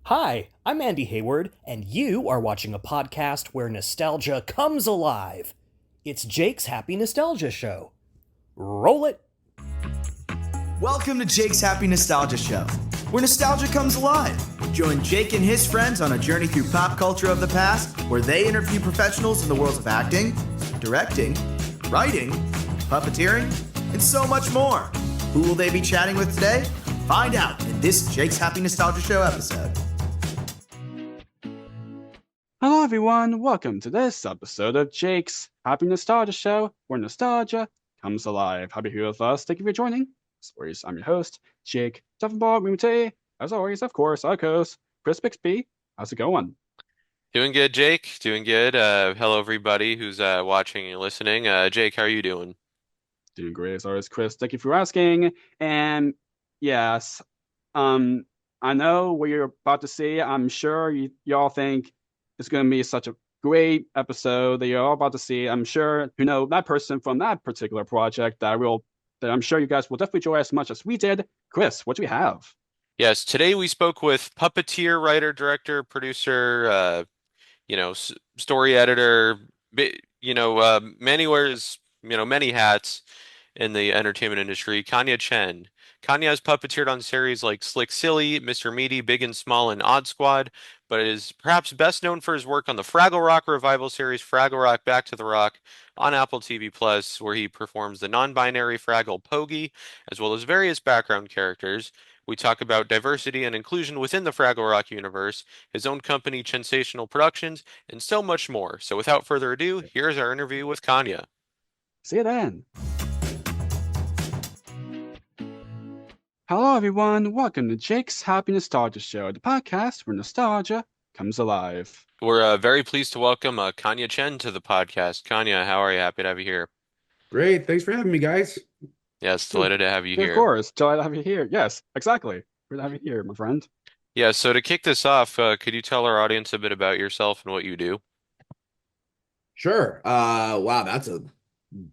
Hi, I'm Andy Hayward, and you are watching a podcast where nostalgia comes alive. It's Jake's Happy Nostalgia Show. Roll it! Welcome to Jake's Happy Nostalgia Show, where nostalgia comes alive. Join Jake and his friends on a journey through pop culture of the past, where they interview professionals in the worlds of acting, directing, writing, puppeteering, and so much more. Who will they be chatting with today? Find out in this Jake's Happy Nostalgia Show episode. Hello everyone, welcome to this episode of Jake's Happy Nostalgia Show, where nostalgia comes alive. Happy to be with us. Thank you for joining. As always, I'm your host, Jake Duffenbach. As always, of course, our co-host, Chris Bixby. How's it going? Doing good, Jake. Doing good. Hello, everybody who's watching and listening. Jake, how are you doing? Doing great as always, Chris. Thank you for asking. And yes, I know what you're about to see. I'm sure y'all think it's going to be such a great episode that you're all about to see. I'm sure you know that person from that particular project that I'm sure you guys will definitely enjoy as much as we did. Chris, what do we have? Yes, today we spoke with Puppeteer writer, director, producer, story editor, many wears, many hats in the entertainment industry. Kanja Chen. Kanya has puppeteered on series like Slick Silly, Mr. Meaty, Big and Small, and Odd Squad, but is perhaps best known for his work on the Fraggle Rock revival series Fraggle Rock Back to the Rock on Apple TV Plus, where he performs the non-binary Fraggle Pogey, as well as various background characters. We talk about diversity and inclusion within the Fraggle Rock universe, his own company, Chensational Productions, and so much more. So without further ado, here's our interview with Kanya. See you then. Hello, everyone. Welcome to Jake's Happy Nostalgia Show, the podcast where nostalgia comes alive. We're very pleased to welcome Kanja Chen to the podcast. Kanja, how are you? Happy to have you here. Great. Thanks for having me, guys. Yes, delighted to have you Of here. course. Delighted to have you here. Yes, exactly. We're to have you here, my friend. Yeah, so to kick this off, could you tell our audience a bit about yourself and what you do? Sure. Wow, that's a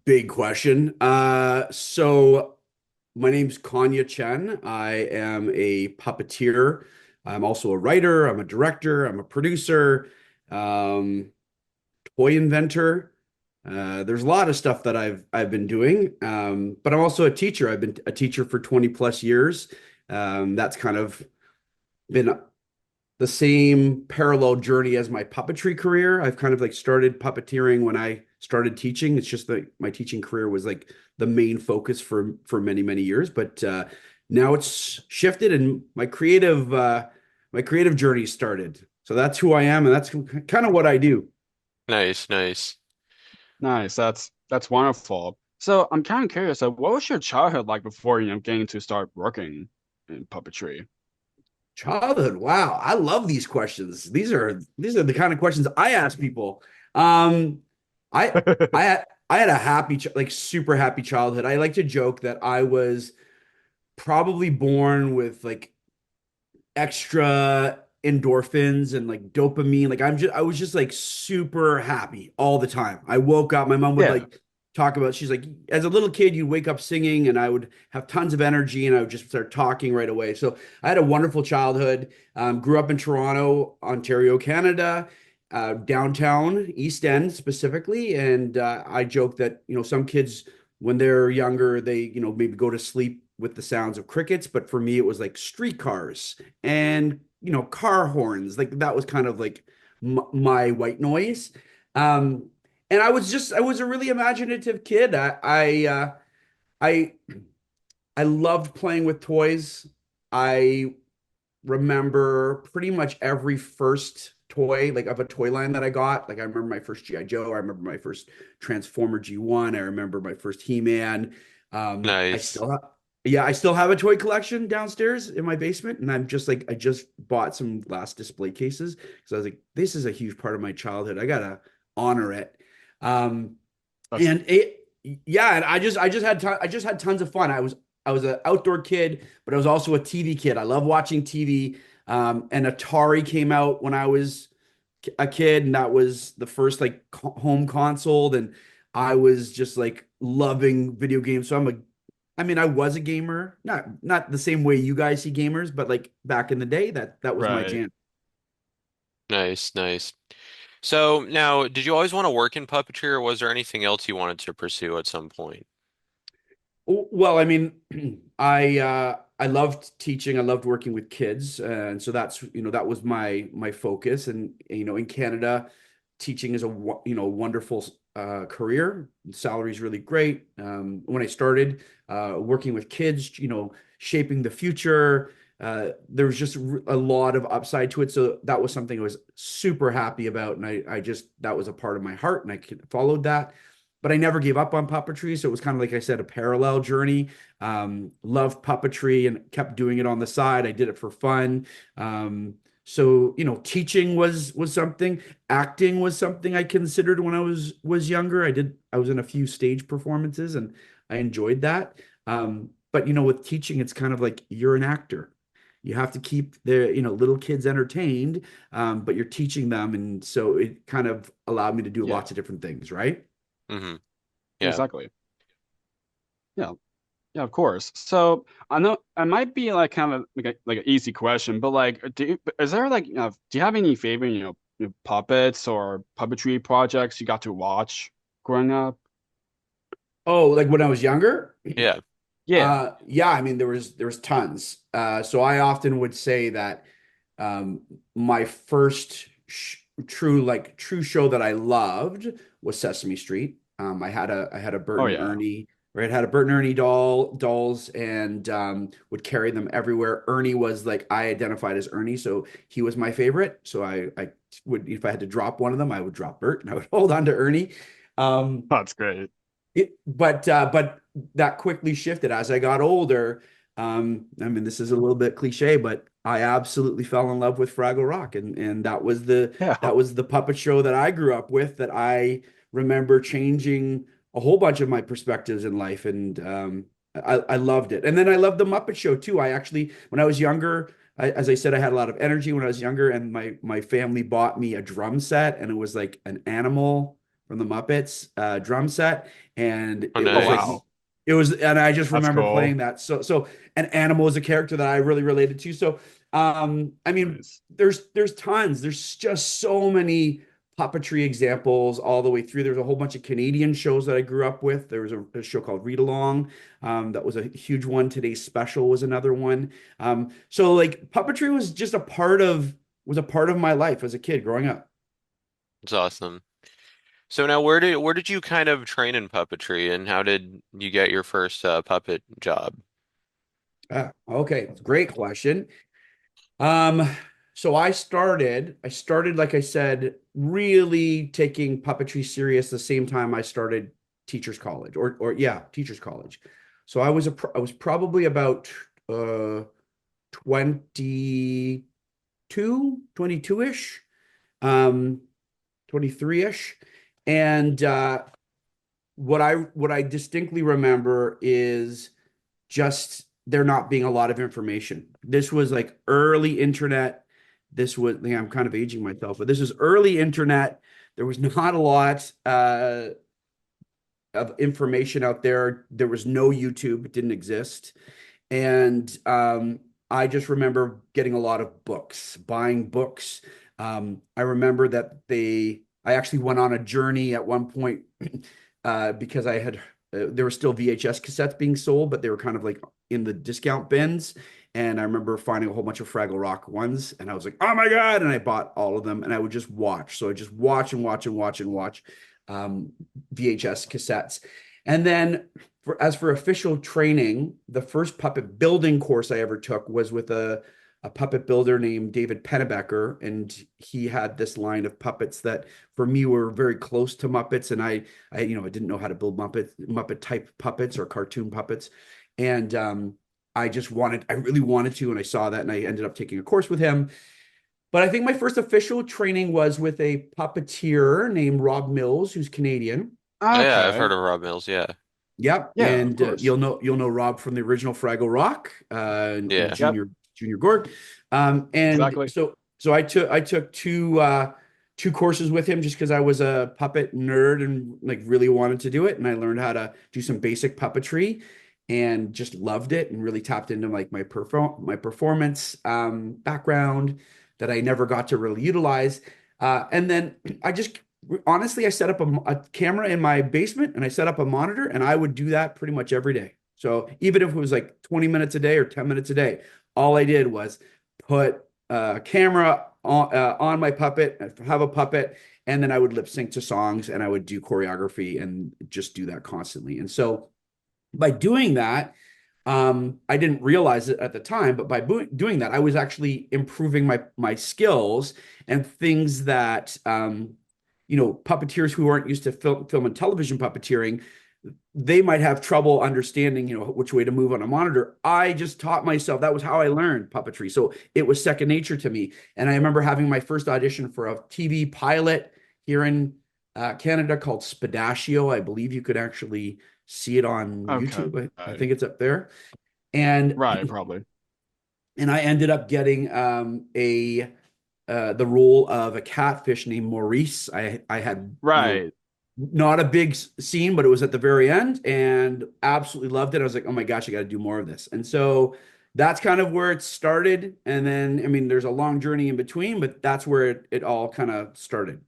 big question. So my name's Kanja Chen. I am a puppeteer. I'm also a writer. I'm a director. I'm a producer, toy inventor. There's a lot of stuff that I've been doing. But I'm also a teacher. I've been a teacher for 20 plus years. That's kind of been the same parallel journey as my puppetry career. I've kind of like started puppeteering when I started teaching. It's just that my teaching career was like the main focus for many, many years. But now it's shifted and my creative journey started. So that's who I am, and that's kind of what I do. Nice, nice. Nice. That's wonderful. So I'm kind of curious. What was your childhood like before getting to start working in puppetry? Childhood. Wow. I love these questions. These are the kind of questions I ask people. Um, I I had a like super happy childhood. I like to joke that I was probably born with like extra endorphins and like dopamine. Like I was just like super happy all the time. I woke up, my mom would Yeah. like talk about, she's like, as a little kid, you'd wake up singing and I would have tons of energy and I would just start talking right away. So I had a wonderful childhood. Grew up in Toronto, Ontario, Canada, downtown, East End specifically. And I joke that, some kids, when they're younger, they, maybe go to sleep with the sounds of crickets. But for me, it was like streetcars and, car horns. Like that was kind of like my white noise. And I was a really imaginative kid. I I loved playing with toys. I remember pretty much every first toy, like of a toy line that I got. Like I remember my first G.I. Joe. I remember my first Transformer G1. I remember my first He-Man. I Nice. still have, yeah, I still have a toy collection downstairs in my basement. And I'm just like, I just bought some glass display cases because I was like, this is a huge part of my childhood. I gotta honor it. Um, That's and yeah, and I just had tons of fun. I was an outdoor kid, but I was also a TV kid. I love watching TV. And Atari came out when I was a kid, and that was the first like home console. And I was just like loving video games. So I mean, I was a gamer, not the same way you guys see gamers, but like back in the day, that was my right. jam. Nice, nice. So now, did you always want to work in puppetry, or was there anything else you wanted to pursue at some point? Well, I mean, I loved teaching. I loved working with kids, and so that's that was my focus. And in Canada, teaching is a wonderful career. The salary is really great. When I started working with kids, shaping the future, there was just a lot of upside to it. So that was something I was super happy about, and I just that was a part of my heart, and I followed that. But I never gave up on puppetry. So it was kind of like I said, a parallel journey. Loved puppetry and kept doing it on the side. I did it for fun. So teaching was something. Acting was something I considered when I was younger. I was in a few stage performances and I enjoyed that. But with teaching, it's kind of like you're an actor. You have to keep the little kids entertained, but you're teaching them, and so it kind of allowed me to do Yeah, lots of different things, right? Hmm. Yeah. exactly. Yeah, yeah, of course. So I know it might be like kind of like an easy question, but like, is there like, do you have any favorite, puppets or puppetry projects you got to watch growing up? Oh, like when I was younger? Yeah. Yeah. Yeah, I mean there was tons. So I often would say that um my first sh true show that I loved was Sesame Street. I had a Bert Oh and yeah. Ernie, right? I had a Bert and Ernie dolls and would carry them everywhere. Ernie was like I identified as Ernie, so he was my favorite. So I would if I had to drop one of them, I would drop Bert and I would hold on to Ernie. Um That's great. but that quickly shifted as I got older. I mean, this is a little bit cliche, but I absolutely fell in love with Fraggle Rock, and that was the Yeah. that was the puppet show that I grew up with. That I remember changing a whole bunch of my perspectives in life, and I loved it. And then I loved the Muppet Show too. I actually, when I was younger, as I said, I had a lot of energy when I was younger, and my family bought me a drum set, and it was like an animal from the Muppets drum set, and Oh, it Oh was like nice. wow. and I just That's remember playing cool. that. So an animal is a character that I really related to. So I mean, Nice. there's tons. There's just so many puppetry examples all the way through. There's a whole bunch of Canadian shows that I grew up with. There was a show called Read Along. That was a huge one. Today's Special was another one. So like puppetry was just a part of my life as a kid growing up. It's awesome. So now, where did you kind of train in puppetry, and how did you get your first puppet job? Okay, great question. Um, so I started, like I said, really taking puppetry serious the same time I started teachers college or yeah, teachers college. So I was probably about 22, 22-ish, 23-ish. And what I distinctly remember is just there not being a lot of information. This was like early internet. Yeah, I'm kind of aging myself, but this is early internet. There was not a lot of information out there. There was no YouTube, it didn't exist. And I just remember getting a lot of books, buying books. I remember that I actually went on a journey at one point because there were still VHS cassettes being sold, but they were kind of like in the discount bins. And I remember finding a whole bunch of Fraggle Rock ones, and I was like, "Oh my God!" And I bought all of them, and I would just watch. So I just watch and watch and watch and watch um, VHS cassettes. And then, as for official training, the first puppet building course I ever took was with a puppet builder named David Pennebecker, and he had this line of puppets that for me were very close to Muppets, and I didn't know how to build Muppet type puppets or cartoon puppets, and I really wanted to, and I saw that, and I ended up taking a course with him. But I think my first official training was with a puppeteer named Rob Mills, who's Canadian. Oh, yeah, I've Okay. heard of Rob Mills. Yeah. Yep, Yeah, of and course. you'll know Rob from the original Fraggle Rock, and Yeah. Yep, Junior Gord, and exactly. so I took two courses with him just because I was a puppet nerd and like really wanted to do it, and I learned how to do some basic puppetry, and just loved it, and really tapped into like my performance background. that I never got to really utilize. And then I just honestly, I set up a camera in my basement and I set up a monitor, and I would do that pretty much every day. So even if it was like 20 minutes a day or 10 minutes a day, all I did was put a camera on my puppet, have a puppet, and then I would lip sync to songs and I would do choreography and just do that constantly. And so by doing that, I didn't realize it at the time, but by doing that, I was actually improving my skills and things that puppeteers who aren't used to film and television puppeteering, they might have trouble understanding, which way to move on a monitor. I just taught myself. That was how I learned puppetry. So it was second nature to me. And I remember having my first audition for a TV pilot here in Canada called Spadaccio. I believe you could actually see it on YouTube. I think it's up there. And right, probably. And I ended up getting the role of a catfish named Maurice. I had right. Not a big scene, but it was at the very end, and absolutely loved it. I was like, oh my gosh, I got to do more of this. And so that's kind of where it started. And then, I mean, there's a long journey in between, but that's where it all kind of started.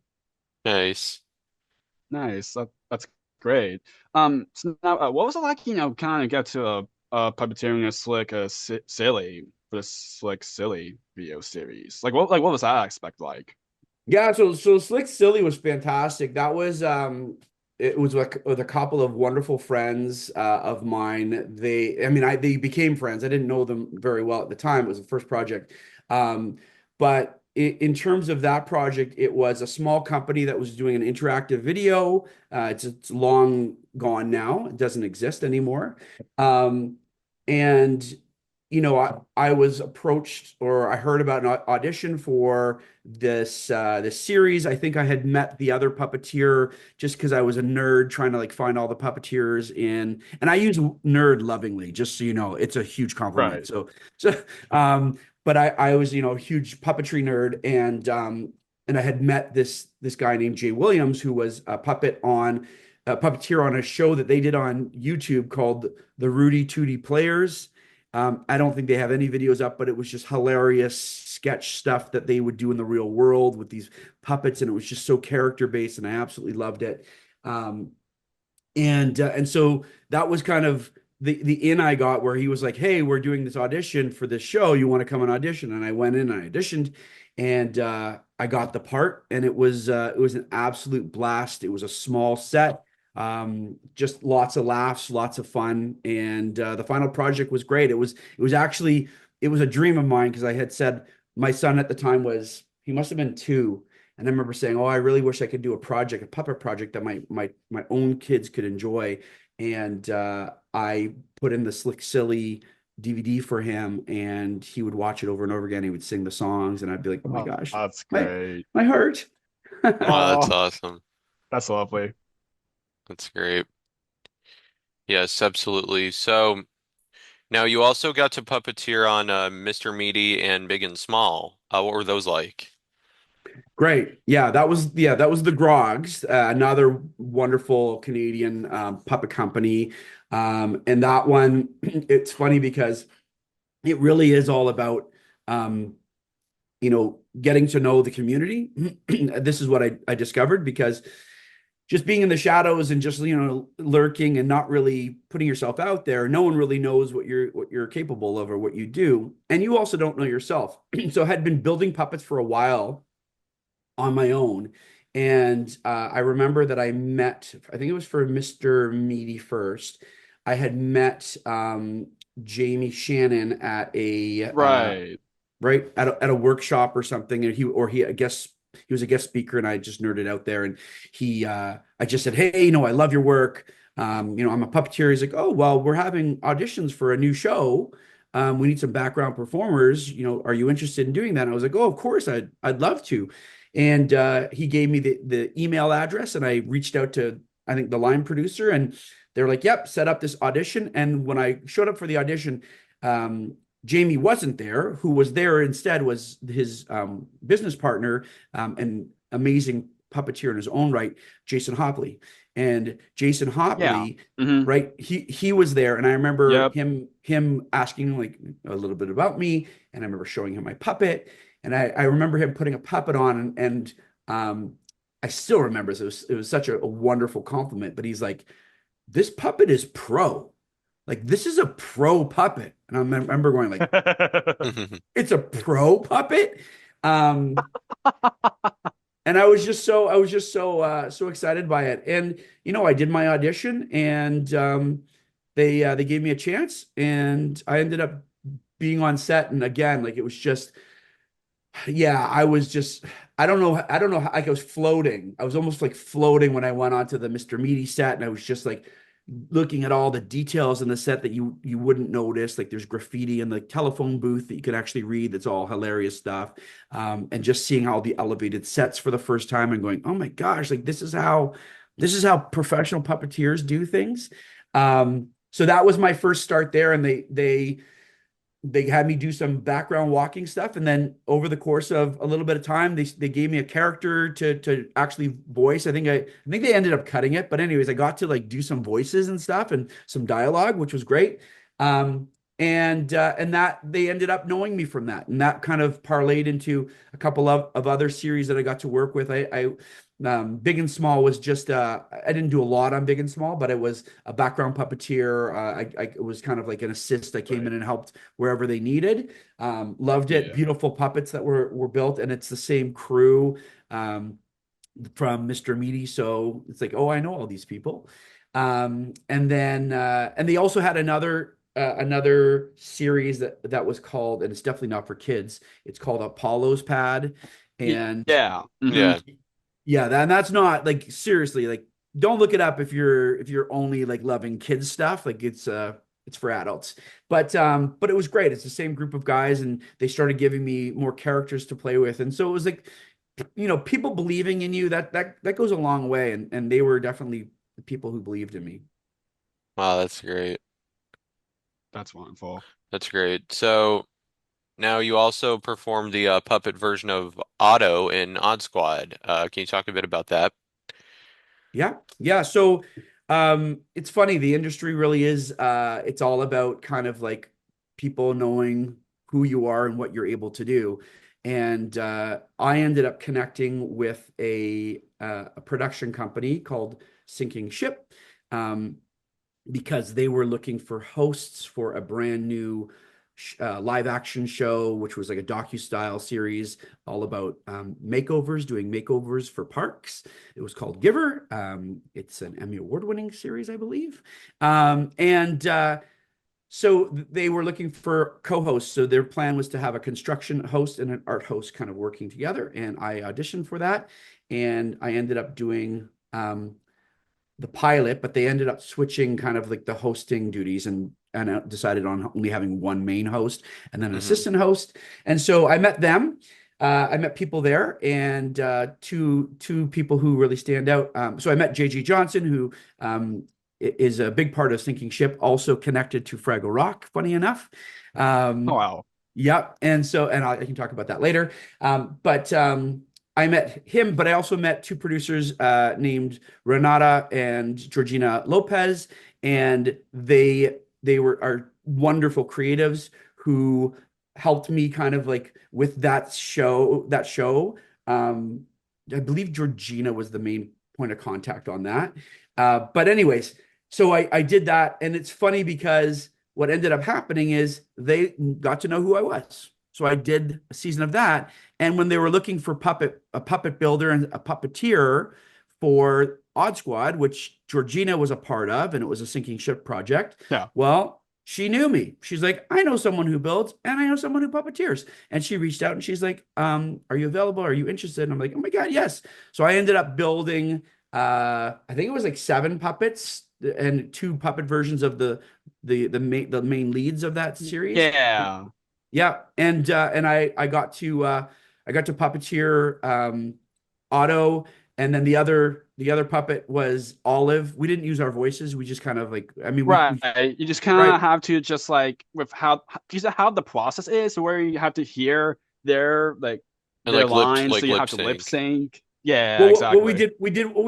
Nice. Nice. That's great. So now, what was it like, kind of get to puppeteering a silly for this Slick Silly video series? Like what was that aspect like? Yeah, so Slick Silly was fantastic. That was it was like with a couple of wonderful friends of mine. They became friends. I didn't know them very well at the time. It was the first project. But in terms of that project, it was a small company that was doing an interactive video. It's long gone now. It doesn't exist anymore. And I was approached, or I heard about an audition for this series. I think I had met the other puppeteer just because I was a nerd trying to like find all the puppeteers in, and I use nerd lovingly, just so you know, it's a huge compliment. Right. But I was, a huge puppetry nerd, and I had met this guy named Jay Williams, who was a puppeteer on a show that they did on YouTube called The Rudy Tooty Players. I don't think they have any videos up, but it was just hilarious sketch stuff that they would do in the real world with these puppets, and it was just so character based, and I absolutely loved it. And so that was kind of the in I got, where he was like, "Hey, we're doing this audition for this show. You want to come and audition?" And I went in and I auditioned, and I got the part, and it was an absolute blast. It was a small set. Just lots of laughs, lots of fun, and the final project was great. It was a dream of mine, because I had said my son at the time he must have been 2, and I remember saying, "Oh, I really wish I could do a puppet project that my own kids could enjoy." And I put in the Slick Silly DVD for him, and he would watch it over and over again. He would sing the songs, and I'd be like, "Oh my gosh, that's great! My heart." Oh, that's awesome. That's lovely. That's great. Yes, absolutely. So now you also got to puppeteer on Mr. Meaty and Big and Small. What were those like? Great. Yeah, that was the Grogs, another wonderful Canadian puppet company. And that one, it's funny because it really is all about getting to know the community. This is what I discovered, because just being in the shadows and just lurking and not really putting yourself out there, no one really knows what you're capable of or what you do, and you also don't know yourself. So I had been building puppets for a while on my own, and I remember that I think it was for Mr. Meaty first. I had met Jamie Shannon at a at a workshop or something, and he was a guest speaker, and I just nerded out there, and I just said, "Hey, I love your work. I'm a puppeteer." He's like, "Oh, well, we're having auditions for a new show. We need some background performers. Are you interested in doing that?" And I was like, "Oh, of course, I'd love to." And he gave me the email address, and I reached out to, I think, the line producer, and they're like, "Yep, set up this audition." And when I showed up for the audition, Jamie wasn't there. Who was there instead was his business partner, and amazing puppeteer in his own right, Jason Hopley. And Jason Hopley, right, he was there, and I remember him asking like a little bit about me, and I remember showing him my puppet, And I remember him putting a puppet on, and I still remember this. It was such a wonderful compliment. But he's like, "This puppet is pro. Like, this is a pro puppet." And I remember going like, "It's a pro puppet." Um, and I was just so excited by it. And I did my audition, and they gave me a chance, and I ended up being on set. And again, like, it was just, yeah, I was just, I don't know how, like, I was floating. I was almost like floating when I went onto the Mr. Meaty set, and I was just like looking at all the details in the set that you wouldn't notice. Like, there's graffiti in the telephone booth that you could actually read. That's all hilarious stuff. And just seeing all the elevated sets for the first time and going, oh my gosh, like, this is how professional puppeteers do things. So that was my first start there, and they had me do some background walking stuff, and then over the course of a little bit of time, they gave me a character to actually voice. I think they ended up cutting it, but anyways, I got to like do some voices and stuff and some dialogue, which was great. And that they ended up knowing me from that, and that kind of parlayed into a couple of other series that I got to work with. Big and Small was just I didn't do a lot on Big and Small, but it was a background puppeteer. It was kind of like an assist. I came in and helped wherever they needed. Loved it. Yeah. Beautiful puppets that were built, and it's the same crew from Mr. Meaty, so it's like, oh, I know all these people. And they also had another series that was called, and it's definitely not for kids. It's called Apollo's Pad, and Yeah. Yeah. yeah, and that's not, like, seriously, like, don't look it up if you're only like loving kids stuff. Like, it's for adults. But it was great. It's the same group of guys, and they started giving me more characters to play with. And so it was like, people believing in you, that goes a long way. And they were definitely the people who believed in me. Wow, that's great. That's wonderful. That's great. So now you also performed the puppet version of Otto in Odd Squad. Can you talk a bit about that? Yeah. Yeah. So it's funny, the industry really is it's all about kind of like people knowing who you are and what you're able to do. And I ended up connecting with a production company called Sinking Ship, because they were looking for hosts for a brand new live action show, which was like a docu-style series all about makeovers, doing makeovers for parks. It was called Giver. It's an Emmy award-winning series, I believe. So they were looking for co-hosts. So their plan was to have a construction host and an art host kind of working together. And I auditioned for that. And I ended up doing the pilot, but they ended up switching kind of like the hosting duties, and decided on only having one main host and then an assistant host. And so I met them. I met people there, and two people who really stand out. So I met JG Johnson, who is a big part of Sinking Ship, also connected to Fraggle Rock, funny enough. Oh, wow. Yep. And I can talk about that later. But I met him, but I also met two producers named Renata and Georgina Lopez, and they are wonderful creatives who helped me kind of like with that show. I believe Georgina was the main point of contact on that. But anyways, so I did that, and it's funny because what ended up happening is they got to know who I was. So I did a season of that. And when they were looking for a puppet builder and a puppeteer for Odd Squad, which Georgina was a part of, and it was a Sinking Ship project. Yeah. Well, she knew me. She's like, I know someone who builds, and I know someone who puppeteers. And she reached out and she's like, are you available? Are you interested? And I'm like, oh my God, yes. So I ended up building, I think it was like 7 puppets and 2 puppet versions of the main leads of that series. Yeah. Yeah, and I got to puppeteer Otto, and then the other puppet was Olive. We didn't use our voices. We just kind of like, I mean, Right. You just kind of have to just like with how the process is, where you have to hear their And their like lines, lip so you have to sync. lip sync. Yeah, Well, exactly. what we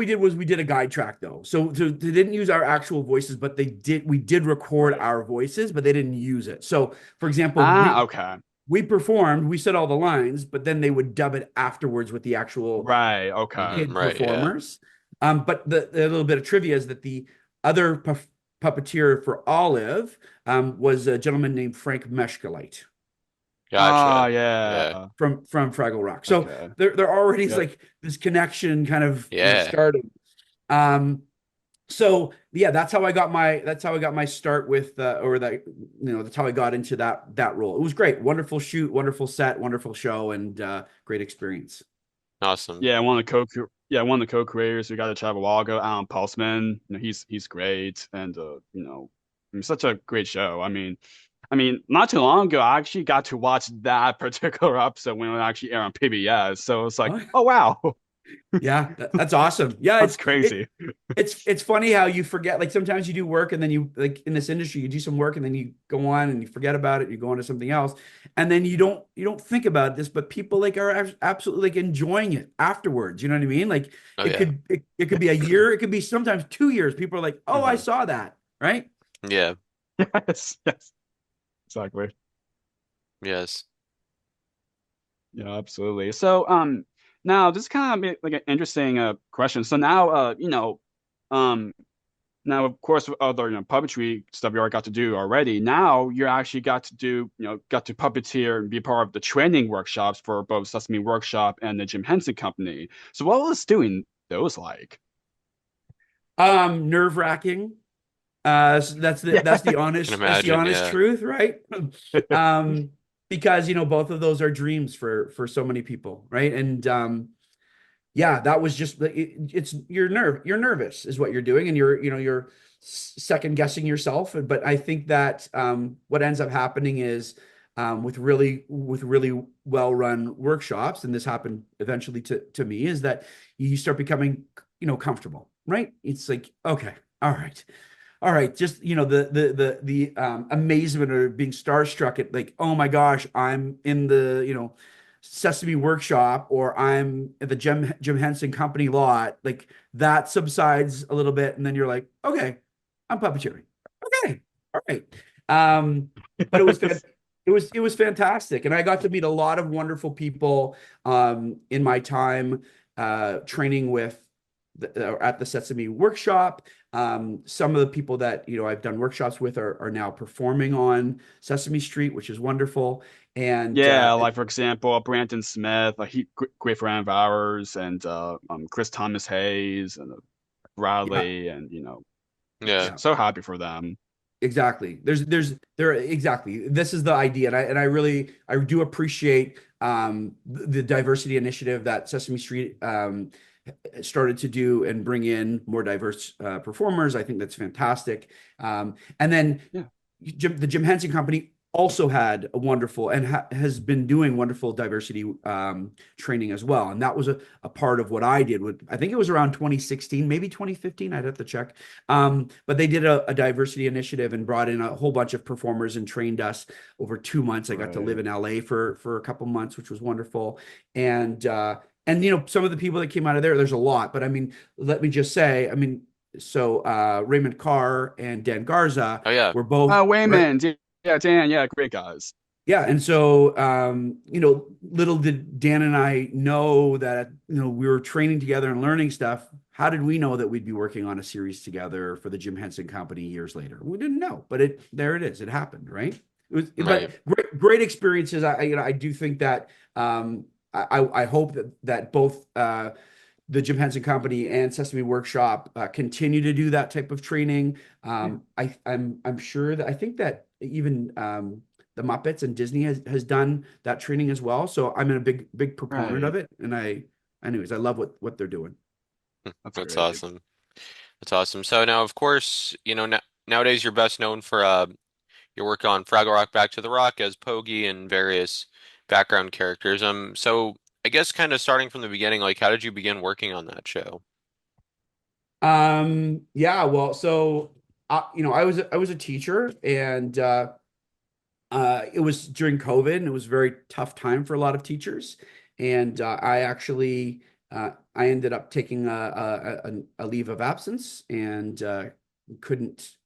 did was we did a guide track though. So they didn't use our actual voices, but we did record our voices, but they didn't use it. So for example, Okay. we performed, we said all the lines, but then they would dub it afterwards with the actual Right. Okay. kid Right, yeah. performers. But the little bit of trivia is that the other puppeteer for Olive was a gentleman named Frank Meshkalite Ah, Gotcha. Yeah. yeah. from Fraggle Rock. So Okay. there already is Yep. like this connection kind of Yeah. starting. So yeah, that's how I got my start with or that that's how I got into that role. It was great, wonderful shoot, wonderful set, wonderful show, and great experience. Awesome. Yeah, one of the co-creators who got to travel Wago, Alan Pulsman. He's great, and such a great show. Not too long ago, I actually got to watch that particular episode when it actually aired on PBS. So it's like, Oh, oh wow, yeah, that's awesome. Yeah, that's crazy. it's funny how you forget. Like sometimes you do work and then you like in this industry you do some work and then you go on and you forget about it. You go on to something else, and then you don't think about this, but people like are absolutely like enjoying it afterwards. You know what I mean? Like Oh it yeah. could it could be a year, it could be sometimes 2 years. People are like, oh, I Mhm. saw that, right? Yeah. Yes, yes, exactly. Yes. Yeah, absolutely. So, now this kind of like an interesting question. So now, um, now of course with other puppetry stuff you already got to do already. Now you actually got to do got to puppeteer and be part of the training workshops for both Sesame Workshop and the Jim Henson Company. So what was doing those like? Nerve-wracking. So Yeah. Can that's the imagine. honest Yeah. truth, right? Um, because both of those are dreams for so many people, right? And yeah, that was just it's you're nervous is what you're doing, and you're second guessing yourself. But I think that what ends up happening is with really well run workshops, and this happened eventually to me, is that you start becoming comfortable, right? It's like, okay, all right. All right, just the amazement or being starstruck at like, oh my gosh, I'm in the Sesame Workshop, or I'm at the Jim Henson Company lot. Like that subsides a little bit, and then you're like, okay, I'm puppeteering. Okay, all right. Um, but it was fantastic, and I got to meet a lot of wonderful people in my time training with at the Sesame Workshop. Some of the people that I've done workshops with are now performing on Sesame Street, which is wonderful. And Yeah, like for example, Brandon Smith, great friend of ours, and Chris Thomas Hayes and yeah, Bradley, and Yeah. yeah, so happy for them. exactly. There exactly. This is the idea, and I do appreciate the diversity initiative that Sesame Street started to do and bring in more diverse performers. I think that's fantastic. And then Yeah. the Jim Henson Company also had a wonderful and has been doing wonderful diversity training as well. And that was a part of what I did with, I think it was around 2016, maybe 2015. I'd have to check. But they did a diversity initiative and brought in a whole bunch of performers and trained us over 2 months. I got to live Right. in LA for a couple months, which was wonderful. And some of the people that came out of there's a lot, but I mean, let me just say, I mean, so Raymond Carr and Dan Garza Oh yeah. were both right. Wayman, yeah, Dan, yeah, great guys. Yeah, and so little did Dan and I know that we were training together and learning stuff. How did we know that we'd be working on a series together for the Jim Henson Company years later? We didn't know, but there it is. It happened, right? Right. But great experiences. I do think that I hope that both the Jim Henson Company and Sesame Workshop continue to do that type of training. Yeah. I'm sure that I think that even the Muppets and Disney has done that training as well. So I'm a big proponent Right. of it, and anyways, I love what they're doing. That's That's great. awesome. That's awesome. So now, of course, nowadays you're best known for your work on Fraggle Rock, Back to the Rock as Pogey and various background characters. So I guess kind of starting from the beginning, like how did you begin working on that show? Yeah, well, so I was a teacher, and it was during COVID, and it was a very tough time for a lot of teachers. And I ended up taking a leave of absence, and couldn't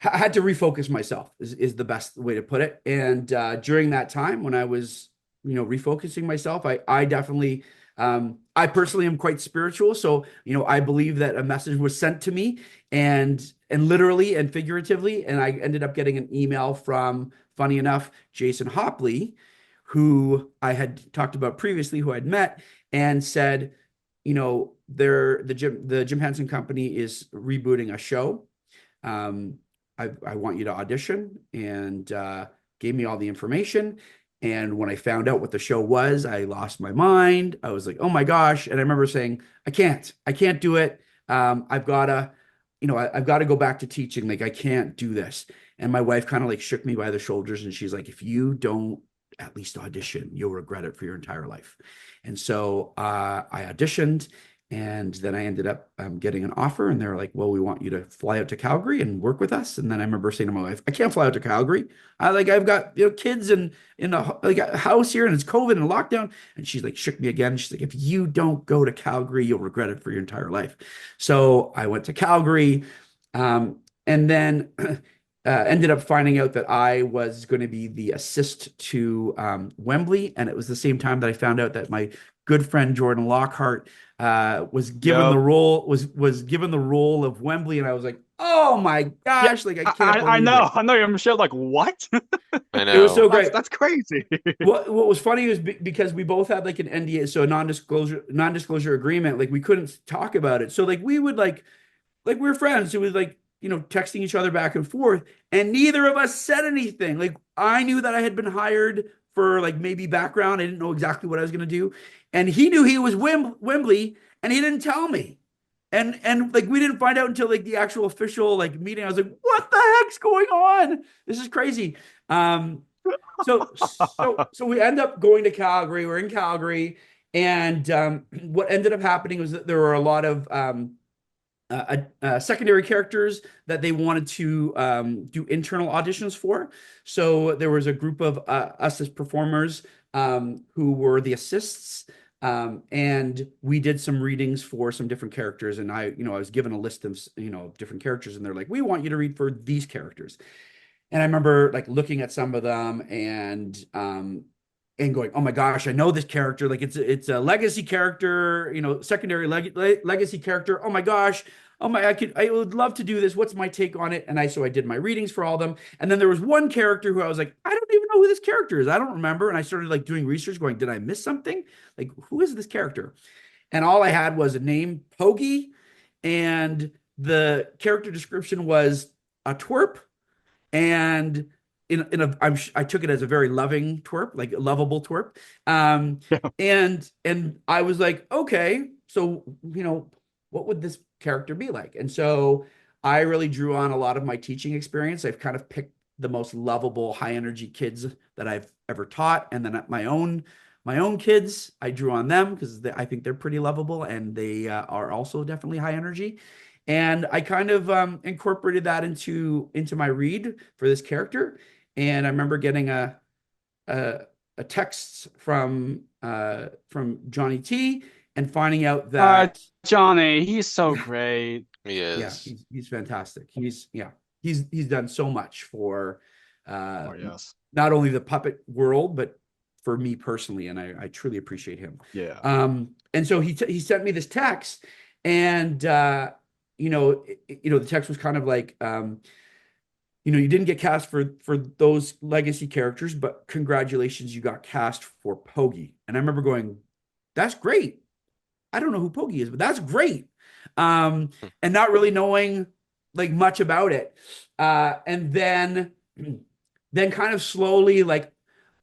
I had to refocus myself is the best way to put it. And during that time when I was, refocusing myself, I definitely, I personally am quite spiritual. So, I believe that a message was sent to me and literally and figuratively. And I ended up getting an email from, funny enough, Jason Hopley, who I had talked about previously, who I'd met, and said, the Jim Henson Company is rebooting a show. I want you to audition, and gave me all the information. And when I found out what the show was, I lost my mind. I was like, oh my gosh. And I remember saying, I can't do it. I've got to, I've got to go back to teaching. Like, I can't do this. And my wife kind of like shook me by the shoulders, and she's like, if you don't at least audition, you'll regret it for your entire life. And so I auditioned. And then I ended up getting an offer, and they're like, well, we want you to fly out to Calgary and work with us. And then I remember saying to my wife, I can't fly out to Calgary. I've got, kids in a house here, and it's COVID and lockdown. And she's like, shook me again. She's like, if you don't go to Calgary, you'll regret it for your entire life. So I went to Calgary, and then ended up finding out that I was going to be the assist to Wembley. And it was the same time that I found out that my good friend Jordan Lockhart was given was given the role of Wembley, and I was like, oh my gosh, like I can't believe I know, it. I know. I'm sure, like, what? I It was know. so great. That's crazy. What was funny was because we both had like an NDA, so a non-disclosure agreement. Like, we couldn't talk about it. So like we would like we were friends. So we like, texting each other back and forth, and neither of us said anything. Like, I knew that I had been hired for like maybe background. I didn't know exactly what I was going to do. And he knew he was Wembley, and he didn't tell me. And like, we didn't find out until like the actual official like meeting. I was like, what the heck's going on? This is crazy. So we end up going to Calgary. We're in Calgary. And what ended up happening was that there were a lot of secondary characters that they wanted to do internal auditions for. So there was a group of us as performers who were the assists. And we did some readings for some different characters. And I was given a list of, different characters, and they're like, we want you to read for these characters. And I remember like looking at some of them and going, oh my gosh, I know this character. Like, it's a legacy character, secondary legacy character. Oh my gosh. I would love to do this. What's my take on it? And so I did my readings for all of them. And then there was one character who I was like, I don't even know who this character is. I don't remember. And I started like doing research going, did I miss something? Like, who is this character? And all I had was a name, Pogey. And the character description was a twerp. And I took it as a very loving twerp, like a lovable twerp. And I was like, okay, so, what would this character be like? And so I really drew on a lot of my teaching experience. I've kind of picked the most lovable, high energy kids that I've ever taught. And then my own kids, I drew on them because I think they're pretty lovable, and they are also definitely high energy. And I kind of incorporated that into my read for this character. And I remember getting a text from Johnny T, and finding out that Johnny, he's so great. He is. Yeah, he's fantastic. He's done so much for Yes. not only the puppet world, but for me personally, and I truly appreciate him. Yeah. And so he sent me this text, and the text was kind of like, you didn't get cast for those legacy characters, but congratulations, you got cast for Pogey. And I remember going, that's great. I don't know who Pogey is, but that's great. And not really knowing like much about it. And then kind of slowly, like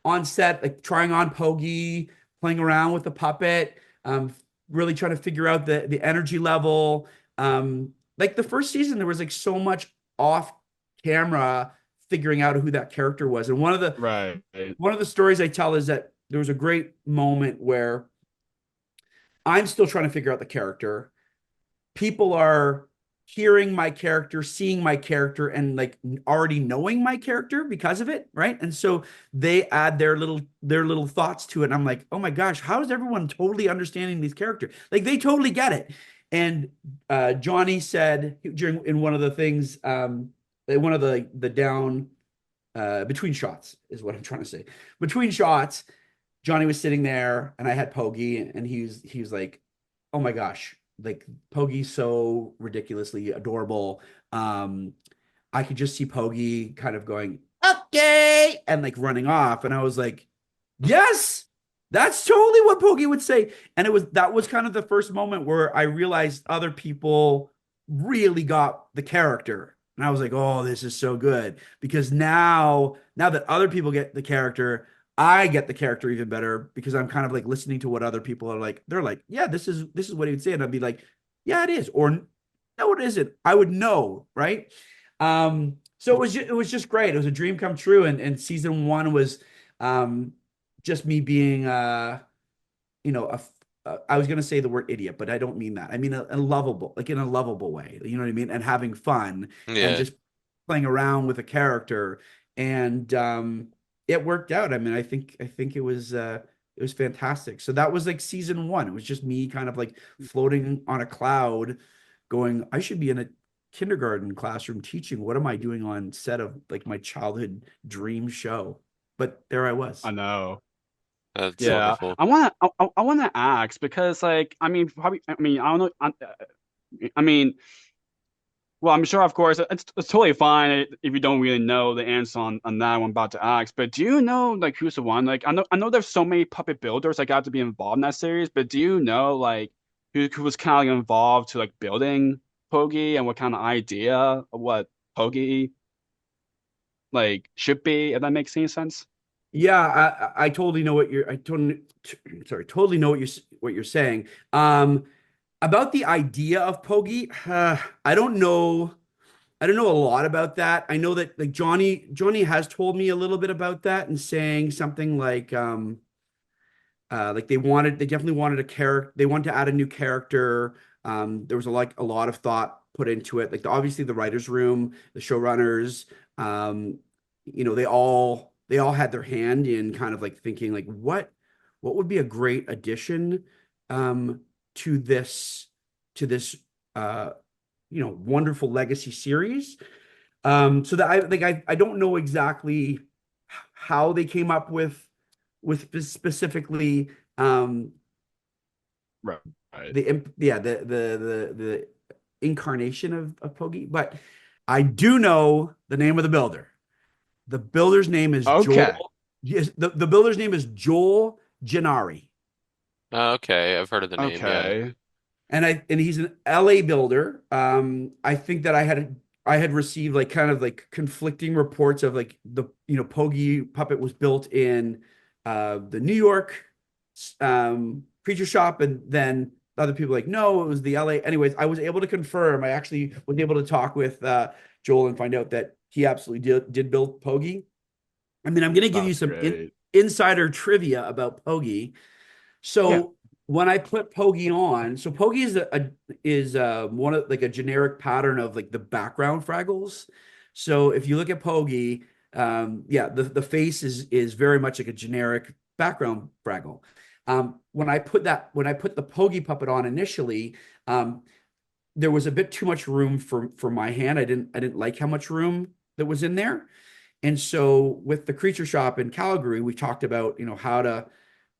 on set, like trying on Pogey, playing around with the puppet, really trying to figure out the energy level. Like the first season, there was like so much off camera figuring out who that character was. And one of the stories I tell is that there was a great moment where I'm still trying to figure out the character. People are hearing my character, seeing my character, and like already knowing my character because of it, right? And so they add their little thoughts to it. And I'm like, oh my gosh, how is everyone totally understanding these characters? Like, they totally get it. And Johnny said in one of the things, one of the down between shots is what I'm trying to say. Between shots, Johnny was sitting there and I had Pogey and he was like, oh my gosh, like Pogey's so ridiculously adorable. I could just see Pogey kind of going, okay, and like running off. And I was like, yes, that's totally what Pogey would say. And that was kind of the first moment where I realized other people really got the character. And I was like, oh, this is so good. Because now that other people get the character, I get the character even better because I'm kind of like listening to what other people are like. They're like, yeah, this is what he would say. And I'd be like, yeah, it is. Or no, it isn't. I would know, right? So it was just great. It was a dream come true. And season one was just me being you know, I was gonna say the word idiot, but I don't mean that. I mean a lovable, like in a lovable way. You know what I mean? And having fun and Yeah. just playing around with a character. And it worked out. I mean, I think it was fantastic. So that was like season one. It was just me kind of like floating on a cloud, going, I should be in a kindergarten classroom teaching. What am I doing on set of like my childhood dream show? But there I was. I know. That's Yeah, wonderful. I want to ask because like I mean probably I mean I don't know I mean well I'm sure of course it's totally fine if you don't really know the answer on that one about to ask, but do you know like who's the one, like I know there's so many puppet builders that got to be involved in that series, but do you know like who was kind of involved to like building Pogey and what kind of idea of what Pogey like should be, if that makes any sense? Yeah, I totally know what you're. I totally, sorry, totally know what you're saying. About the idea of Pogey, I don't know. I don't know a lot about that. I know that like Johnny has told me a little bit about that and saying something like they definitely wanted a character. They wanted to add a new character. There was a lot of thought put into it. Like obviously the writers' room, the showrunners, um, they all had their hand in kind of like thinking like what would be a great addition um, to this uh, wonderful legacy series. So that I don't know exactly how they came up with specifically Right. Right. the incarnation of Pogey, but I do know the name of the builder. The builder's name is Okay. Joel. Yes, the builder's name is Joel Gennari. Okay, I've heard of the name. Yeah. Okay. And he's an LA builder. I think that I had received like kind of like conflicting reports of like the Pogey puppet was built in the New York creature shop, and then other people like no, it was the LA. Anyways, I was able to confirm. I actually was able to talk with Joel and find out that he absolutely did build Pogey. I mean, I'm going to give you That's some great. insider trivia about Pogey. Yeah. So when I put Pogey on, so Pogey is one of like a generic pattern of like the background Fraggles. So if you look at Pogey, yeah, the face is very much like a generic background Fraggle. When I put the Pogey puppet on initially, there was a bit too much room for my hand. I didn't like how much room that was in there. And so with the creature shop in Calgary, we talked about,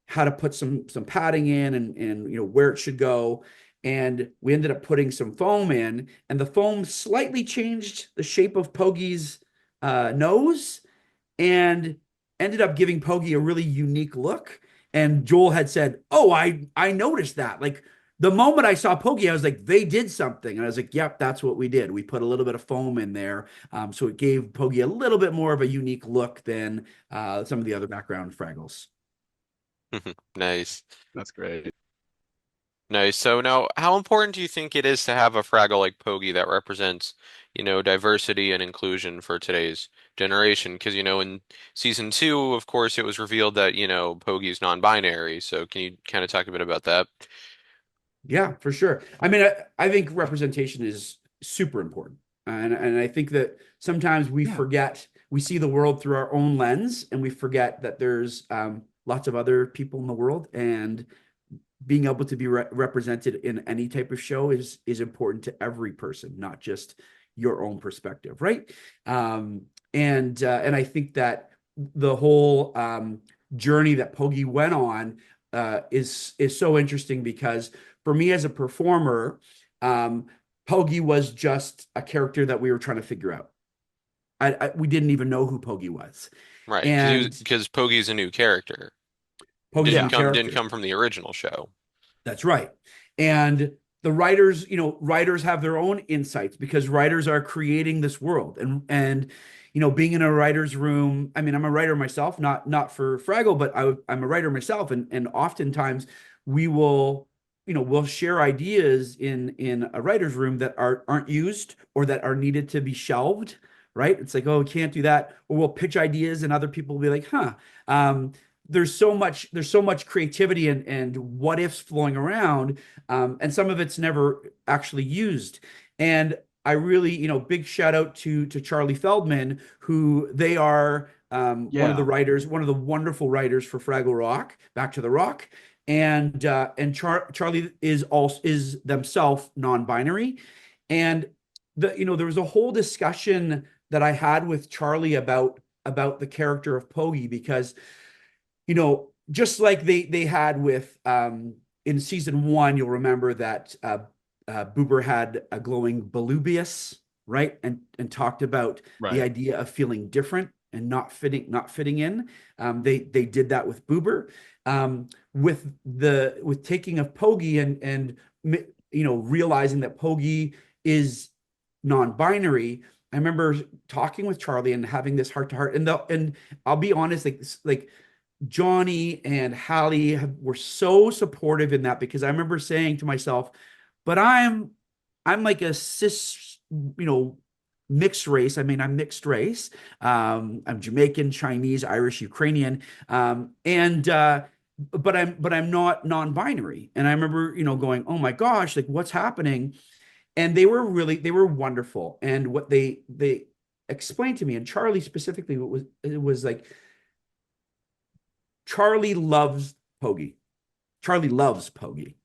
how to put some padding in and where it should go. And we ended up putting some foam in, and the foam slightly changed the shape of Pogey's nose and ended up giving Pogey a really unique look. And Joel had said, "Oh, I noticed that. Like the moment I saw Pogey, I was like, they did something." And I was like, "Yep, that's what we did. We put a little bit of foam in there, so it gave Pogey a little bit more of a unique look than some of the other background Fraggles." Nice. That's great. Nice. So now, how important do you think it is to have a Fraggle like Pogey that represents, diversity and inclusion for today's generation? Because, in season two, of course, it was revealed that, Pogey's non-binary. So can you kind of talk a bit about that? Yeah, for sure. I mean, I think representation is super important. And I think that sometimes we Yeah. forget, we see the world through our own lens, and we forget that there's lots of other people in the world. And being able to be represented in any type of show is important to every person, not just, your own perspective, right? And I think that the whole journey that Pogey went on is so interesting because for me as a performer, Pogey was just a character that we were trying to figure out. We didn't even know who Pogey was, Right, and because Pogey's a new character. Pogey's a new Didn't character. come from the original show. That's right. And the writers, writers have their own insights because writers are creating this world. And being in a writer's room, I mean, I'm a writer myself, not for Fraggle, but I'm a writer myself. And oftentimes we will, we'll share ideas in a writer's room that aren't used or that are needed to be shelved, right? It's like, oh, we can't do that. Or we'll pitch ideas and other people will be like, huh. There's so much creativity and what ifs flowing around, and some of it's never actually used. And I really, big shout out to Charlie Feldman, who they are one of the Yeah. writers, one of the wonderful writers for Fraggle Rock, Back to the Rock, and Charlie is themselves non-binary, and there was a whole discussion that I had with Charlie about the character of Pogey because just like they had with in season one, you'll remember that Boober had a glowing volubius, right? And talked about the Right. idea of feeling different and not fitting in. They did that with Boober. With taking of Pogey and realizing that Pogey is non-binary. I remember talking with Charlie and having this heart to heart. And I'll be honest, like Johnny and Hallie were so supportive in that because I remember saying to myself, but I'm like a cis, mixed race. I mean, I'm mixed race. I'm Jamaican, Chinese, Irish, Ukrainian, and but I'm not non-binary. And I remember, going, oh my gosh, like what's happening? And they were wonderful. And what they explained to me, and Charlie specifically, it was like Charlie loves Pogey. Charlie loves Pogey.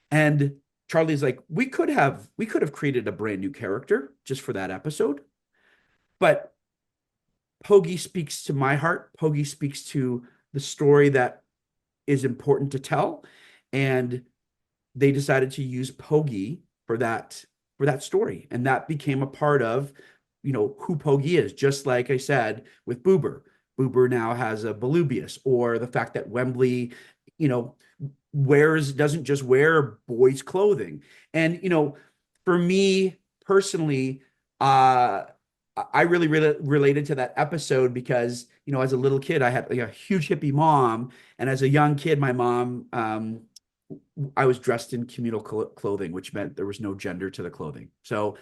And Charlie's like, we could have created a brand new character just for that episode. But Pogey speaks to my heart. Pogey speaks to the story that is important to tell. And they decided to use Pogey for that story. And that became a part of, who Pogey is. Just like I said with Boober. Boober now has a volubius, or the fact that Wembley, doesn't just wear boys' clothing. And for me personally, I really related to that episode because as a little kid, I had like a huge hippie mom, and as a young kid, my mom, I was dressed in communal clothing, which meant there was no gender to the clothing. So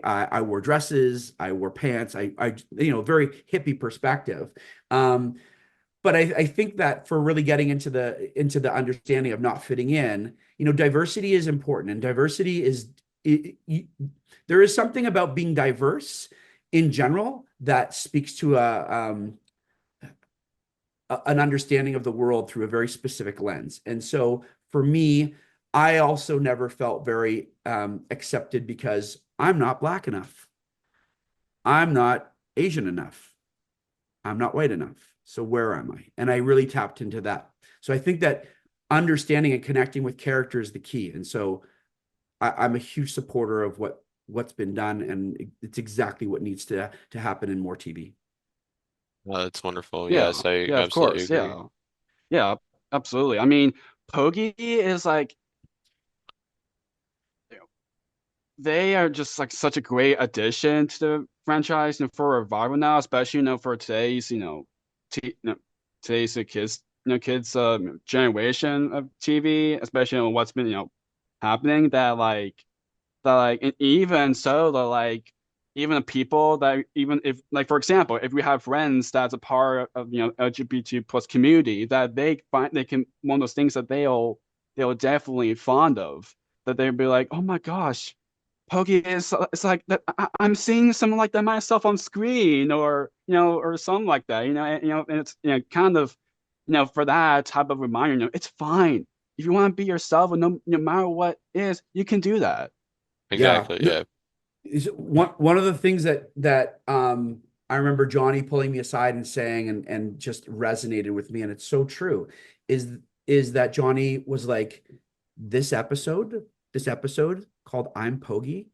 I wore dresses, I wore pants, I very hippie perspective. But I think that for really getting into the understanding of not fitting in, diversity is important, and diversity is there is something about being diverse in general that speaks to an understanding of the world through a very specific lens. And so for me, I also never felt very accepted because I'm not Black enough. I'm not Asian enough. I'm not white enough. So where am I? And I really tapped into that. So I think that understanding and connecting with character is the key. And so I'm a huge supporter of what's been done, and it's exactly what needs to happen in more TV. That's wonderful. Yeah. Yes, I Yeah, of absolutely course. agree. Yeah. Yeah, absolutely. I mean, Pogey is like, you know, they are just like such a great addition to the franchise and for revival now, especially for today's today's kids generation of TV, especially on what's been happening and even so the even the people that even if like for example if we have friends that's a part of LGBT plus community that they find they can one of those things that they'll definitely fond of that they'll be like, oh my gosh, Pokey is it's like that I'm seeing something like that myself on screen or or something like that and it's kind of for that type of reminder it's fine if you want to be yourself and no matter what is you can do that. Yeah. Exactly. Yeah. is one of the things that I remember Johnny pulling me aside and saying and just resonated with me, and it's so true, is is that Johnny was like, this episode called I'm Pogey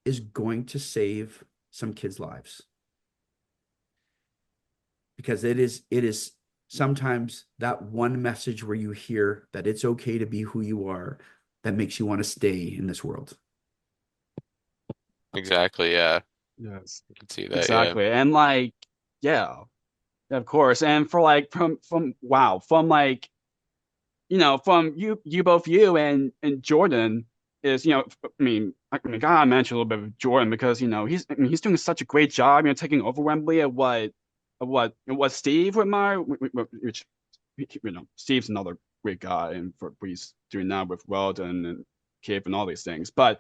is going to save some kids' lives. Because it is sometimes that one message where you hear that it's okay to be who you are that makes you want to stay in this world. Exactly. Yeah. Yes, I can see that. Yeah. exactly. And like, yeah, of course. And for like from wow, from like, from you both you and Jordan is, I gotta mention a little bit of Jordan because he's doing such a great job, taking over Wembley at what Steve with which Steve's another great guy and for what he's doing now with Weldon and Cape and all these things. But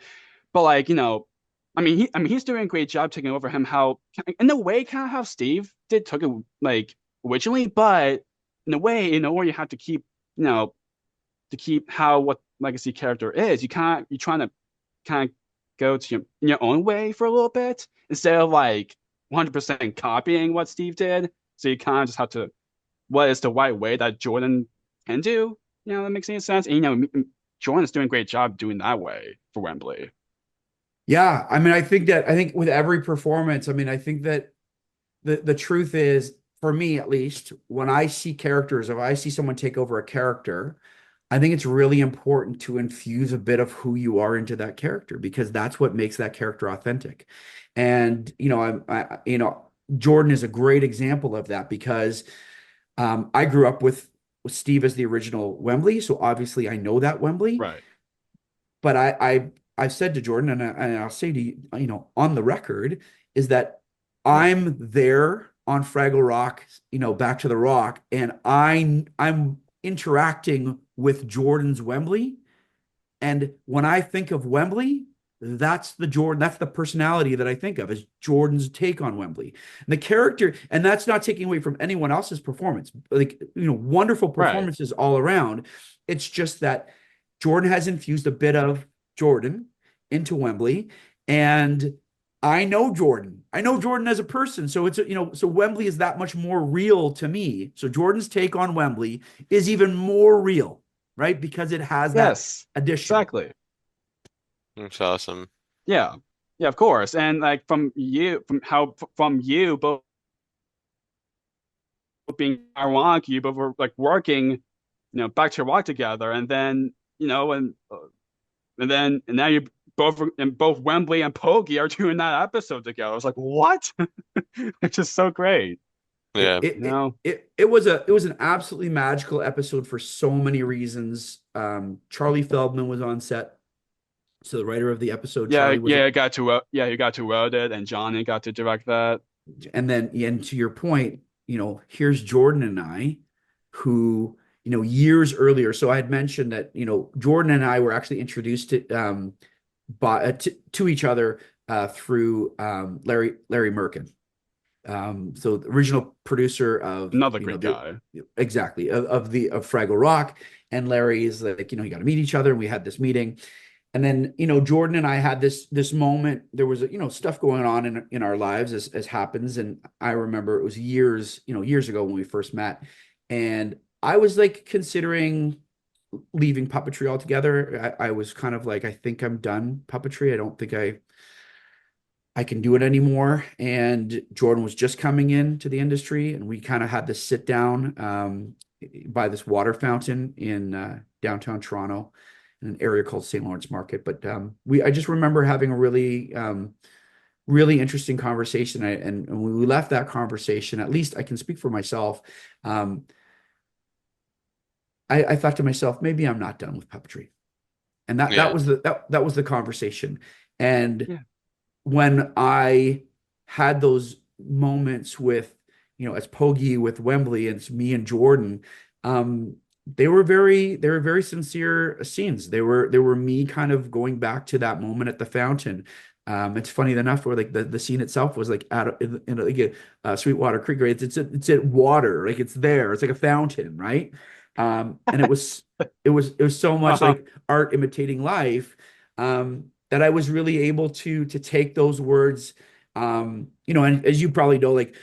like, he's doing a great job taking over him, how in a way kind of how Steve did took it like originally, but in a way, where you have to keep, how what legacy character is, you're trying to kind of go to your own way for a little bit instead of like 100% copying what Steve did. So you kind of just have to, what is the right way that Jordan can do? That makes any sense. And Jordan's doing a great job doing that way for Wembley. Yeah, I mean, I think with every performance, I mean, I think that the truth is, for me at least, when I see characters, if I see someone take over a character, I think it's really important to infuse a bit of who you are into that character because that's what makes that character authentic. And Jordan is a great example of that because I grew up with Steve as the original Wembley, so obviously I know that Wembley. Right. But I've said to Jordan, and I'll say to you, on the record, is that I'm there on Fraggle Rock, Back to the Rock, and I'm interacting with Jordan's Wembley. And when I think of Wembley, that's the Jordan, that's the personality that I think of as Jordan's take on Wembley. And the character, and that's not taking away from anyone else's performance. Like, wonderful Right. performances all around. It's just that Jordan has infused a bit of Jordan into Wembley. And I know Jordan. I know Jordan as a person. So so Wembley is that much more real to me. So Jordan's take on Wembley is even more real, right? Because it has that Yes, addition. exactly. That's awesome. Yeah. Yeah, of course. And like from you both being ironic, you both were like working, back to work together, and then and now you both Wembley and Pogey are doing that episode together. I was like, what? It's just so great, It Yeah. it you it know? it was an absolutely magical episode for so many reasons. Charlie Feldman was on set, so the writer of the episode, Yeah, Charlie was yeah, you got to wrote it, and Johnny got to direct that. and then and to your point, here's Jordan and I, who years earlier. So I had mentioned that Jordan and I were actually introduced to each other through Larry Merkin. So the original producer of Another great guy. exactly of Fraggle Rock, and Larry is like, you got to meet each other, and we had this meeting. And then, Jordan and I had this moment. There was, stuff going on in our lives as happens. And I remember it was years ago when we first met. And I was like considering leaving puppetry altogether. I was kind of like, I think I'm done puppetry. I don't think I can do it anymore. And Jordan was just coming into the industry, and we kind of had this sit down by this water fountain in downtown Toronto, in an area called St. Lawrence Market. But I just remember having a really interesting conversation. And when we left that conversation, at least I can speak for myself. I thought to myself, maybe I'm not done with puppetry. And that Yeah. was the conversation. And Yeah. when I had those moments with, as Pogey with Wembley, and it's me and Jordan, they were very sincere scenes. They were me kind of going back to that moment at the fountain. It's funny enough where like the scene itself was like in like a Sweetwater Creek, right? It's at water, like it's there. It's like a fountain, right? And it was so much Uh-huh. like art imitating life. that I was really able to take those words, and as you probably know, like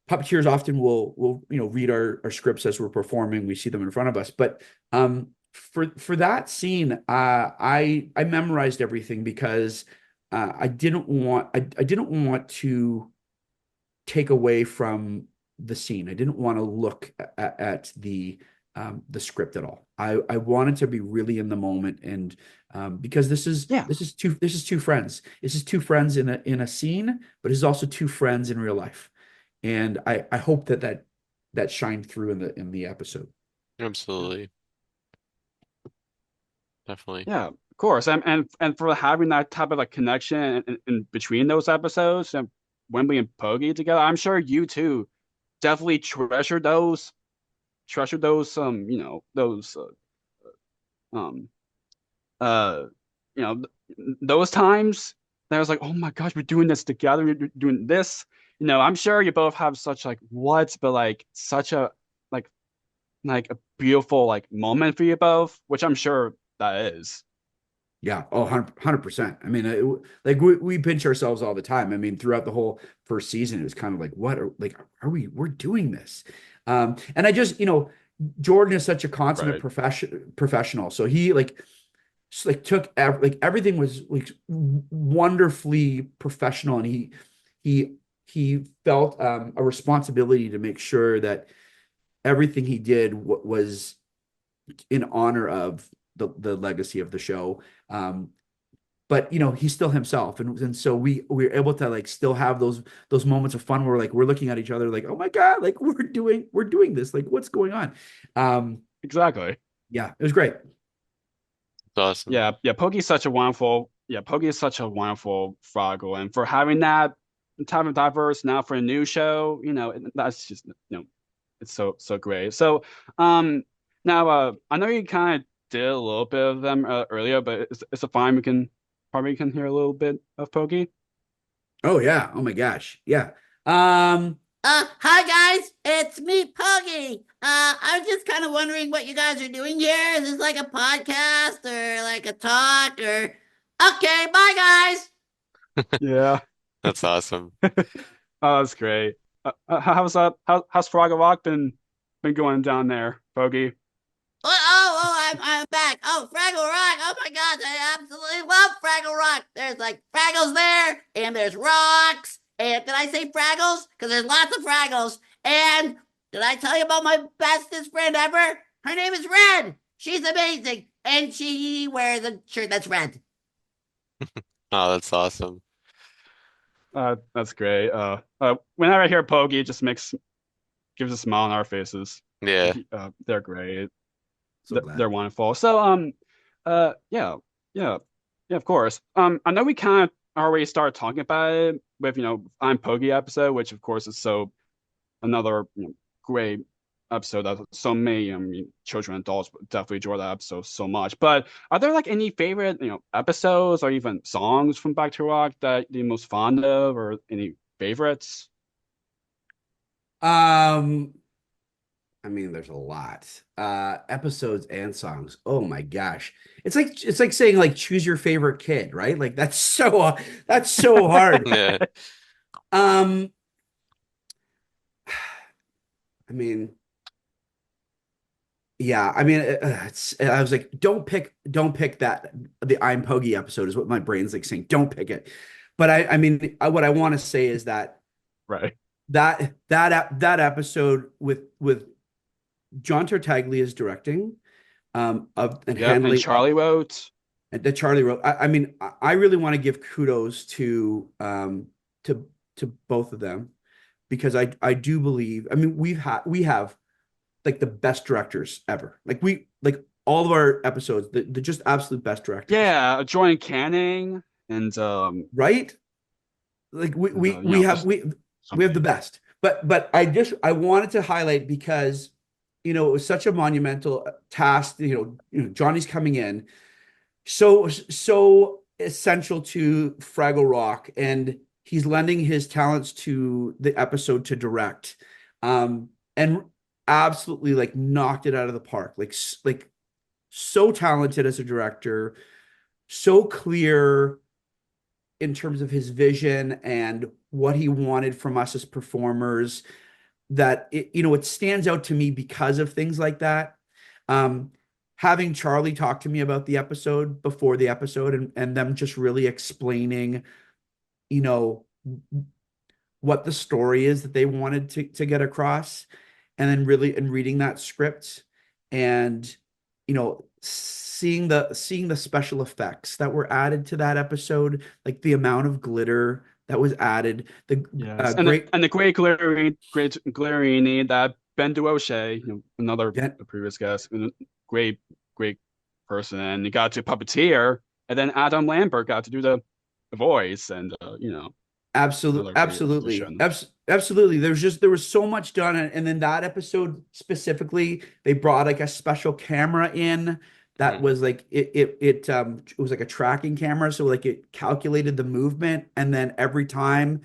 puppeteers often will read our scripts as we're performing. We see them in front of us, but for that scene, I memorized everything because I didn't want to take away from the scene. I didn't want to look at the script at all. I wanted to be really in the moment, and because Yeah, this is two friends. This is two friends in a scene, but it's also two friends in real life. And I hope that shined through in the episode. Absolutely. Definitely. yeah, of course. And for having that type of like connection in between those episodes and Wembley and Pogey together, I'm sure you too definitely treasure those those um uh those times that I was like, oh my gosh, we're doing this together, we're doing this. I'm sure you both have such like what, but like such a like a beautiful like moment for you both, which I'm sure that is. Yeah, oh, 100%. I mean, like we pinch ourselves all the time. I mean, throughout the whole first season, it was kind of like, we're doing this. And I just, Jordan is such a consummate Right. professional. So he took everything was like wonderfully professional, and he felt a responsibility to make sure that everything he did was in honor of the legacy of the show. But he's still himself, and so we're able to like still have those moments of fun where like we're looking at each other like, oh my God, like we're doing this, like what's going on. Exactly. Yeah, it was great. It's awesome. Pogey is such a wonderful Froggle, and for having that type of diverse now for a new show, that's just it's so great. So now I know you kind of did a little bit of them earlier, but it's a fine, we can probably can hear a little bit of Pogey. Oh yeah, oh my gosh, yeah. Hi guys, it's me, Pogey. I was just kind of wondering what you guys are doing here. Is this like a podcast or like a talk or? Okay, bye guys. Yeah. That's awesome. Oh, that's great. How's that? How's Fraggle Rock been going down there, Pogey? I'm back. Oh, Fraggle Rock. Oh my God, I absolutely love Fraggle Rock. There's like Fraggles there, and there's rocks. And did I say Fraggles? Because there's lots of Fraggles. And did I tell you about my bestest friend ever? Her name is Red. She's amazing, and she wears a shirt that's red. Oh, that's awesome. That's great. Whenever I hear Pogey, it just gives a smile on our faces. Yeah. They're great. So glad. They're wonderful. So yeah, yeah, yeah, of course. I know we kind of already started talking about it with I'm Pogey episode, which of course is so another great episode that so many children and adults definitely enjoy that episode so much. But are there like any favorite episodes or even songs from Back to Rock that you're most fond of, or any favorites? Um, I mean, there's a lot. Episodes and songs. Oh my gosh. It's like saying like choose your favorite kid, right? Like that's so hard. Yeah. Um, I mean, yeah, I mean, I was like, don't pick that. The I'm Pogey episode is what my brain's like saying. Don't pick it. But I mean, what I want to say is that Right. that episode with John Tartaglia's directing, of and Yeah, and handling Charlie wrote. that Charlie wrote. I mean, I really want to give kudos to both of them, because I do believe. I mean, we have like the best directors ever. Like all of our episodes, the just absolute best directors, Yeah, Jordan Canning and right? Like we have just we have the something. best. But I wanted to highlight because it was such a monumental task. Johnny's coming in, so essential to Fraggle Rock, and he's lending his talents to the episode to direct, and absolutely like knocked it out of the park. Like so talented as a director, so clear, in terms of his vision and what he wanted from us as performers, that it stands out to me because of things like that. Um, Having Charlie talk to me about the episode before the episode, and them just really explaining, you know, what the story is that they wanted to get across, and then really and reading that script, and seeing the special effects that were added to that episode, like the amount of glitter that was added, the Yes, great and the great Glary that Ben Duoche, another yeah, previous guest, great person, and he got to puppeteer, and then Adam Lambert got to do the voice, and absolutely, another great absolutely, addition. absolutely. There was so much done, and then that episode specifically, they brought like a special camera in that Mhm. was like it was like a tracking camera, so like it calculated the movement, and then every time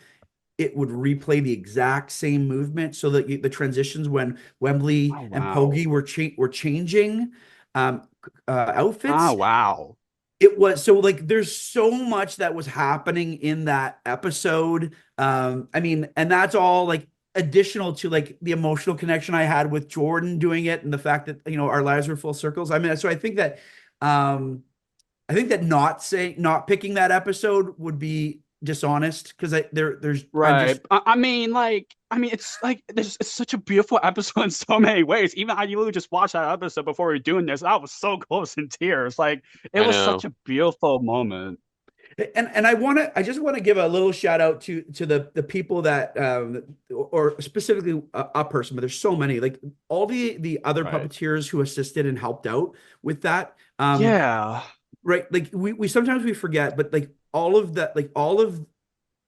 it would replay the exact same movement, so that the transitions when Wembley Oh and wow! Pogey were changing um, Oh outfits. wow! It was so like there's so much that was happening in that episode. I mean, and that's all like additional to like the emotional connection I had with Jordan doing it, and the fact that our lives were full circles. I mean, so um I think that not picking that episode would be dishonest, because there's I'm Right. just It's such a beautiful episode in so many ways. Even I literally just watched that episode before we were doing this. I was so close in tears. Like it I was know. such a beautiful moment. and I just want to give a little shout out to the people that or specifically a person, but there's so many, like all the other Right. puppeteers who assisted and helped out with that. Yeah. Right, like we sometimes we forget, but like all of that, like all of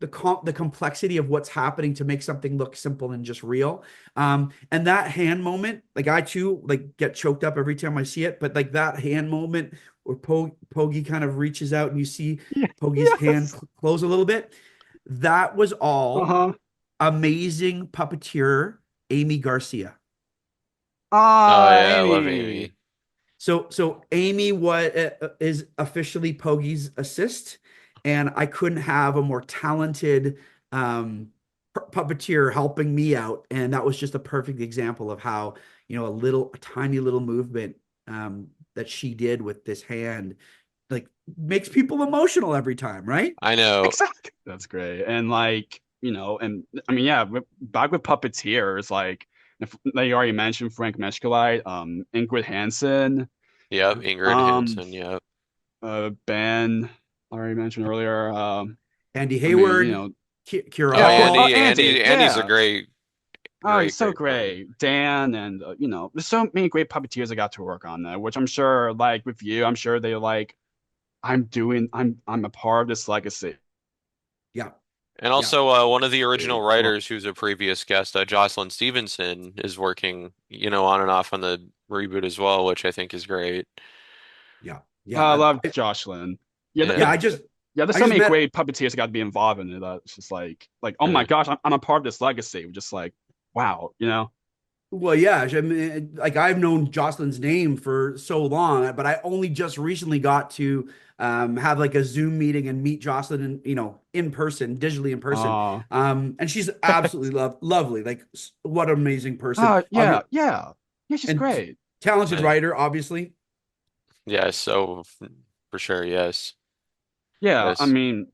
the complexity of what's happening to make something look simple and just real. And that hand moment, like I too like get choked up every time I see it, but like that hand moment where Pogey kind of reaches out and you see Yeah. Pogey's hand Yes. close a little bit, that was all Uh-huh. amazing puppeteer Amy Garcia. Oh yeah, I love Amy. Amy. So Amy is officially Pogey's assist, and I couldn't have a more talented puppeteer helping me out, and that was just a perfect example of how a tiny little movement that she did with this hand like makes people emotional every time, right? I know. Exactly. That's great. And and I mean, yeah, back with puppeteers, like if they already mentioned Frank Meshkulite, Ingrid Hansen, Yep, Ingrid um, Henson. Yep. Ben already mentioned earlier. Andy I mean, Hayward, Kira Oh, oh, Hall. Andy. Andy, Andy's a yeah. great, Oh, he's great, so great friend. great. Dan and there's so many great puppeteers I got to work on that, which I'm sure like with you, I'm sure they like I'm a part of this legacy. Yeah, And yeah. also, one of the original Well, writers, who's a previous guest, Jocelyn Stevenson, is working, on and off on the reboot as well, which I think is great. Yeah, I yeah, love Jocelyn. Yeah, Yeah. yeah, there's I so just many met. great puppeteers that got to be involved in it. That it's just like, oh my Yeah. gosh, I'm a part of this legacy. Just like, wow, Well, yeah, I mean, like I've known Jocelyn's name for so long, but I only just recently got to have like a Zoom meeting and meet Jocelyn, in person, digitally in person. uh, And she's absolutely lovely. Like, what an amazing person. yeah, yeah, yeah, she's And great. talented Yeah. writer, obviously. Yeah. So for sure, yes. Yeah, I Yes. mean,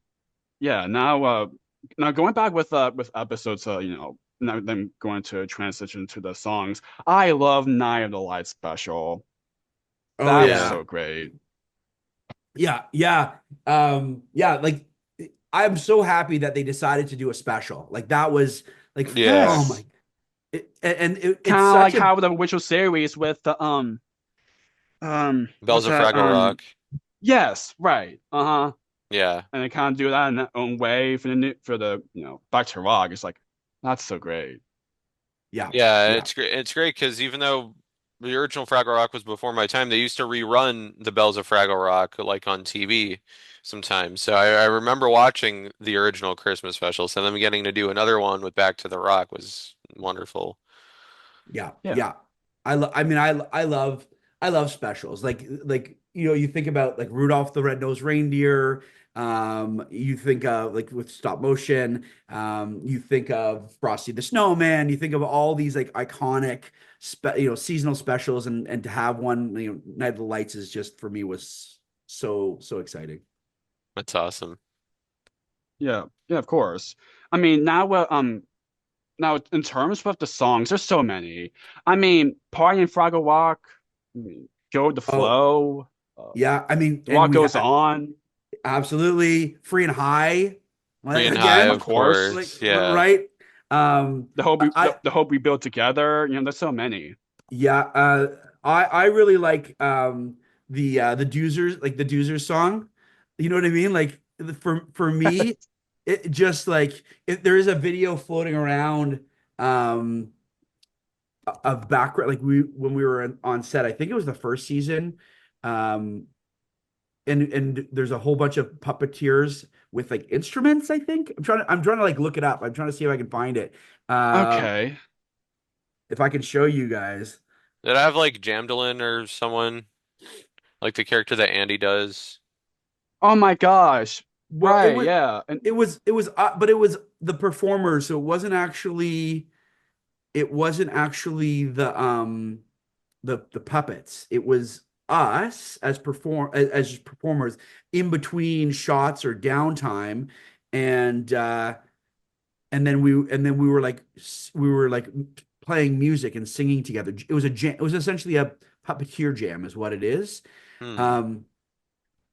yeah. Now going back with episodes, now then going to transition to the songs. I love Night of the Light special. Oh That was Yeah. yeah, so great. yeah. Like, I'm so happy that they decided to do a special. Like that was like, oh Yeah. my, Yes. it's Kind of such like a how the Witcher series with the Bells what's of that Fraggle Rock. yes, right, uh-huh, Yeah. and they kind of do that in their own way for the new for the Back to Rock. It's like that's so great. yeah, Yeah, yeah. it's great. It's great because even though the original Fraggle Rock was before my time, they used to rerun the Bells of Fraggle Rock like on TV sometimes. So I remember watching the original Christmas special, so them getting to do another one with Back to the Rock was wonderful. Yeah, Yeah. yeah. I mean, I love I love specials. You think about like Rudolph the Red-Nosed Reindeer. You think of like with stop motion. You think of Frosty the Snowman. You think of all these like iconic, seasonal specials, and to have one, Night of the Lights is just for me was so exciting. That's awesome. Yeah, yeah, of course. I mean, now in terms of the songs, there's so many. I mean, Party and Fraggle Rock, I mean, Go with the Oh Flow, uh, yeah, I mean, and What we Goes have On, absolutely Free and High. Free and high, of Again, of course. like course. Yeah. right. The Hope I the Hope We Built Together. There's so many. Yeah, I really like the Doozers, like the Doozers song. You know what I mean? Like for me, it just like there is a video floating around um of background like we when we were on set. I think it was the first season. Um and there's a whole bunch of puppeteers with like instruments, I think. I'm trying to like look it up. I'm trying to see if I can find it. Um Okay. if I can show you guys. Did I have like Jamdalin or someone like the character that Andy does? Oh my gosh. Well, Right, yeah. And but it was the performers, so it wasn't actually the puppets. It was us as performers in between shots or downtime, and and then we were like playing music and singing together. It was a jam. It was essentially a puppeteer jam, is what it is. Hmm. Um,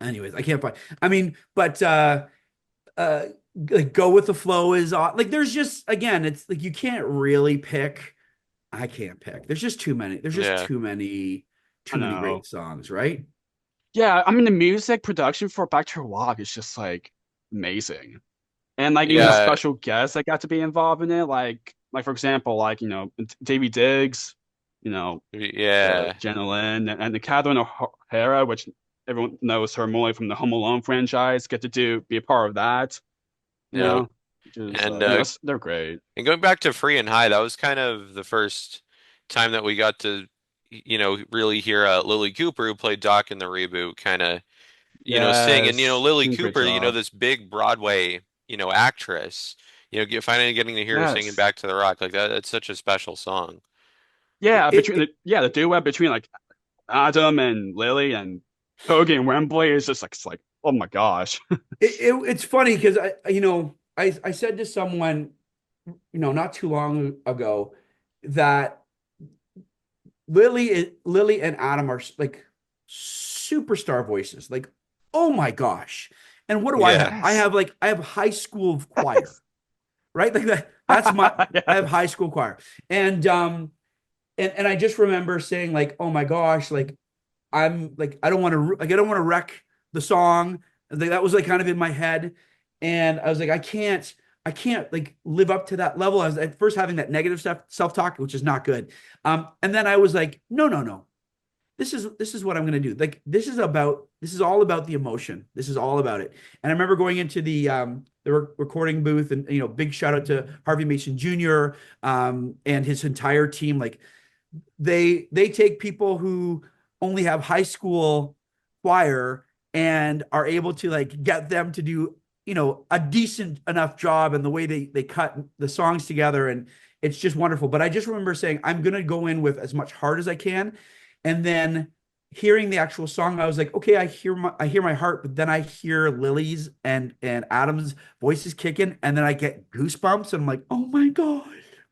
anyways, I can't find. I mean, but uh like Go with the Flow is like there's just again it's like you can't really pick. I can't pick. There's just too many. There's just Yeah. too many I great know. songs, right? Yeah, I mean the music production for Back to Your Walk is just like amazing. And like even the Yeah. Yeah. special guests that got to be involved in it, like for example, like Davy Diggs, you know, Yeah. Jenna Lynn and the Catherine O'Hara, which everyone knows her more from the Home Alone franchise, get to be a part of that, you Yeah. know, which is And they're great. and going back to Free and High, that was kind of the first time that we got to, really hear Lily Cooper, who played Doc in the reboot, kind of, sing. And, Yes, Lily doing a great Cooper, job. this big Broadway, actress, finally getting to hear her singing Yes, Back to the Rock like that. That's such a special song. yeah, It, the duet between like Adam and Lily and Pogey and Wembley is just like it's like oh my gosh. it's funny because I said to someone, not too long ago that Lily and Adam are like superstar voices. Like, oh my gosh. And what do I Yeah. have? Yes. I have high school choir, right? Like that's I have Yes. high school choir. And I just remember saying like, oh my gosh, like I'm like I don't want to wreck the song. Like, that was like kind of in my head, and I was like, I can't like live up to that level. I was at first having that negative self talk, which is not good. And then I was like, no, no, no. This is what I'm gonna do. Like this is all about the emotion. This is all about it. And I remember going into the recording booth, and big shout out to Harvey Mason Jr. And his entire team. Like they take people who only have high school choir and are able to like get them to do a decent enough job, and the way they cut the songs together, and it's just wonderful. But I just remember saying I'm gonna go in with as much heart as I can, and then hearing the actual song, I was like, okay, I hear my heart, but then I hear Lily's and Adam's voices kicking, and then I get goosebumps, and I'm like, oh my god,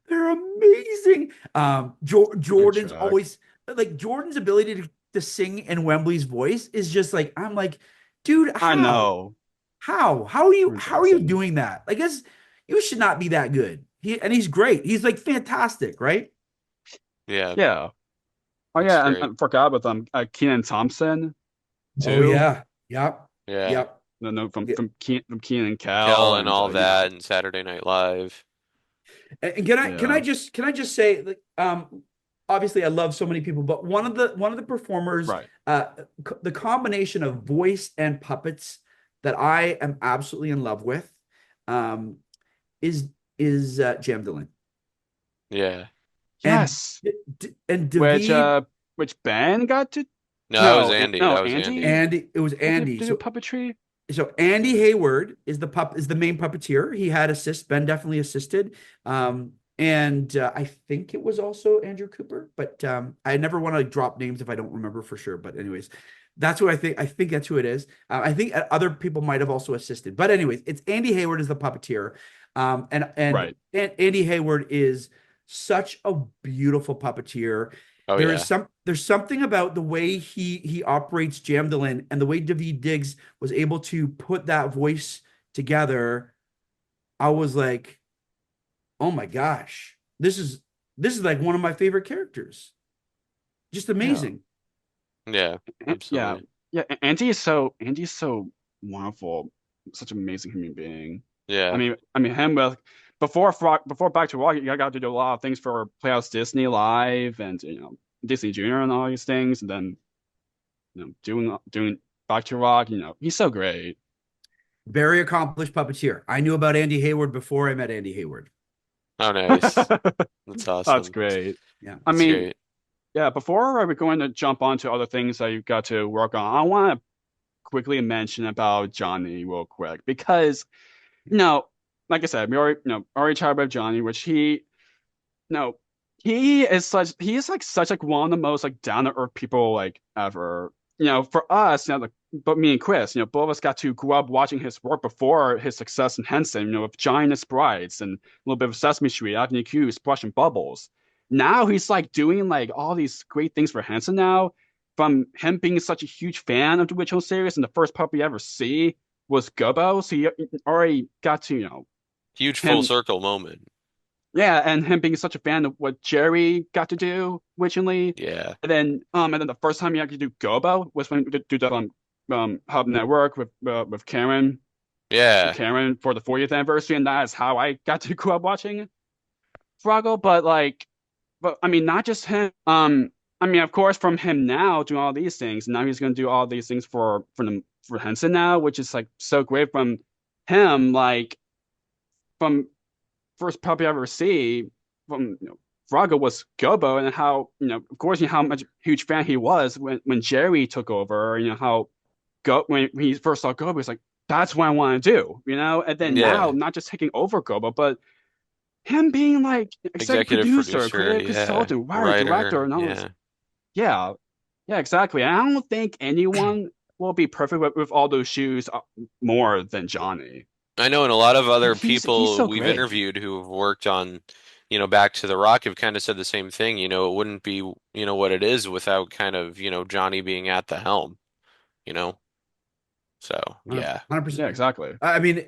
they're amazing. Good Jordan's track. always like Jordan's ability to sing in Wembley's voice is just like I'm like, dude, I how? know. We're How are you joking. doing that? Like, guess you should not be that good. He's great. He's like fantastic, right? Yeah. Yeah. Oh It's yeah, and great I forgot about Keenan Thompson Oh too. yeah. Yep. Yeah. Yep. No, Yeah. from Keenan and Kel Kel, and and all that and Saturday Night Live. And yeah, can I just say like obviously I love so many people, but one of the performers right. the combination of voice and puppets that I am absolutely in love with um is Jam Dylan. Yeah. And Yes. and Which David which Ben got to. No, that was No, Andy. no, That was Andy. Andy. Andy, it was Did Andy. do So puppetry. Andy Hayward is the main puppeteer. He had assist. Ben definitely assisted. And I think it was also Andrew Cooper, but I never want to drop names if I don't remember for sure. But anyways, that's who I think. I think that's who it is. I think other people might have also assisted. But anyways, it's Andy Hayward is the puppeteer. Right. And Andy Hayward is such a beautiful puppeteer. Oh yeah. There's something about the way he operates Jamdalin and the way David Diggs was able to put that voice together. I was like, oh my gosh, this is like one of my favorite characters. Just amazing. Yeah, Yeah, absolutely. yeah. Andy's so wonderful, such an amazing human being. Yeah. I mean, him with before Back to Rock, you got to do a lot of things for Playhouse Disney Live and Disney Junior and all these things, and then doing Back to Rock. He's so great. Very accomplished puppeteer. I knew about Andy Hayward before I met Andy Hayward. Oh, nice. That's awesome. That's great. Yeah. I That's mean, great. yeah. Before we're going to jump on to other things that you got to work on, I want to quickly mention about Johnny real quick because, like I said, we already chatted about Johnny, which no, he's like such like one of the most like down to earth people like ever. For us, but me and Chris, both of us got to grow up watching his work before his success in Henson, with Giant Sprites and a little bit of Sesame Street, Avenue Q, Splash and Bubbles. Now he's like doing like all these great things for Henson now. From him being such a huge fan of the Witch Hunt series, and the first puppy you ever see was Gobbo, so he already got to Huge him. full circle moment. Yeah, and him being such a fan of what Jerry got to do originally. Yeah. And then the first time he actually do Gobo was when we did that on Hub Network with Karen. Yeah. Karen for the 40th anniversary, and that is how I got to grow up watching Fraggle. But I mean, not just him. I mean, of course, from him now doing all these things, now he's going to do all these things for Henson now, which is like so great from him. Like from first puppy I ever see from Fraggle was Gobo, and how of course how much huge fan he was when Jerry took over. How when he first saw Gobo, he's like, that's what I want to do. And then now not just taking over Gobo, but him being like executive producer, creative consultant, writer, director, and all this. Yeah, exactly. I don't think anyone will be perfect with all those shoes more than Johnny. I know, and a lot of other He's people so we've great. interviewed who have worked on, Back to the Rock have kind of said the same thing. It wouldn't be, what it is without kind of, Johnny being at the helm, So, yeah. 100%. Yeah, exactly. I mean,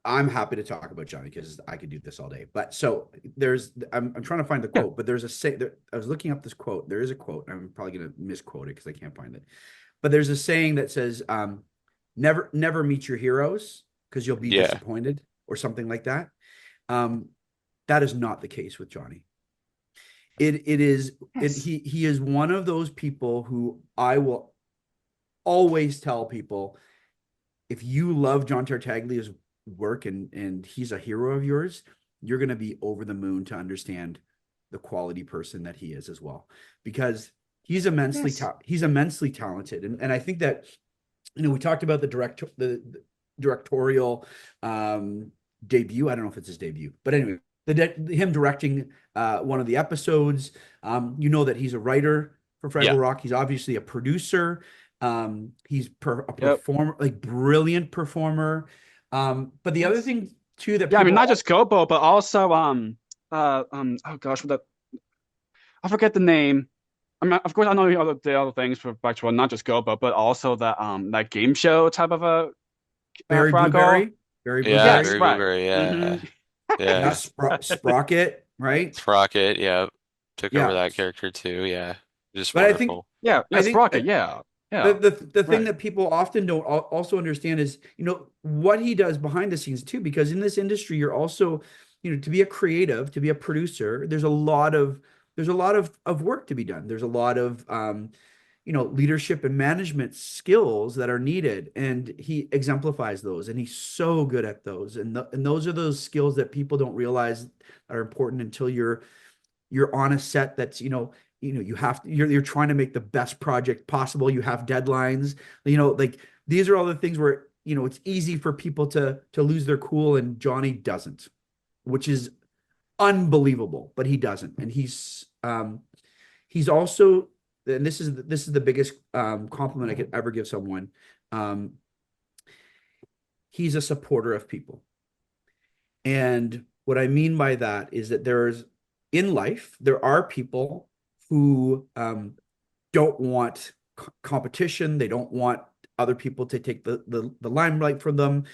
I'm happy to talk about Johnny because I could do this all day. But so I'm trying to find the quote, but there's a say there, I was looking up this quote. There is a quote. I'm probably going to misquote it because I can't find it. But there's a saying that says, never meet your heroes because you'll be disappointed, or something like that. That is not the case with Johnny. It is, he is one of those people who I will always tell people, if you love John Tartaglia's work and he's a hero of yours, you're going to be over the moon to understand the quality person that he is as well, because he's immensely talented. And I think that, we talked about the directorial debut. I don't know if it's his debut, but anyway, him directing one of the episodes. That he's a writer for Fraggle Rock. He's obviously a producer. He's a performer, like brilliant performer. But the other thing too that I mean, not just Gobo, but also oh gosh, I forget the name. I mean, of course, I know the other things for Back to Rock, not just Gobo, but also that game show type of a Barry Fraggle. Barry Yeah, Blueberry. Barry Blueberry, yeah. Mhm. Yeah. Sprocket, right? Sprocket, yeah. Took over that character too, yeah. Just But wonderful. I think Sprocket, yeah. The thing that people often don't also understand is, what he does behind the scenes too, because in this industry, you're also, to be a creative, to be a producer, there's a lot of work to be done. There's a lot of, leadership and management skills that are needed. And he exemplifies those, and he's so good at those. And those are those skills that people don't realize are important until you're on a set that's, you're trying to make the best project possible. You have deadlines, like these are all the things where, it's easy for people to lose their cool, and Johnny doesn't, which is unbelievable, but he doesn't. And he's also, and this is the biggest compliment I could ever give someone. He's a supporter of people. And what I mean by that is that in life, there are people who don't want competition. They don't want other people to take the limelight from them.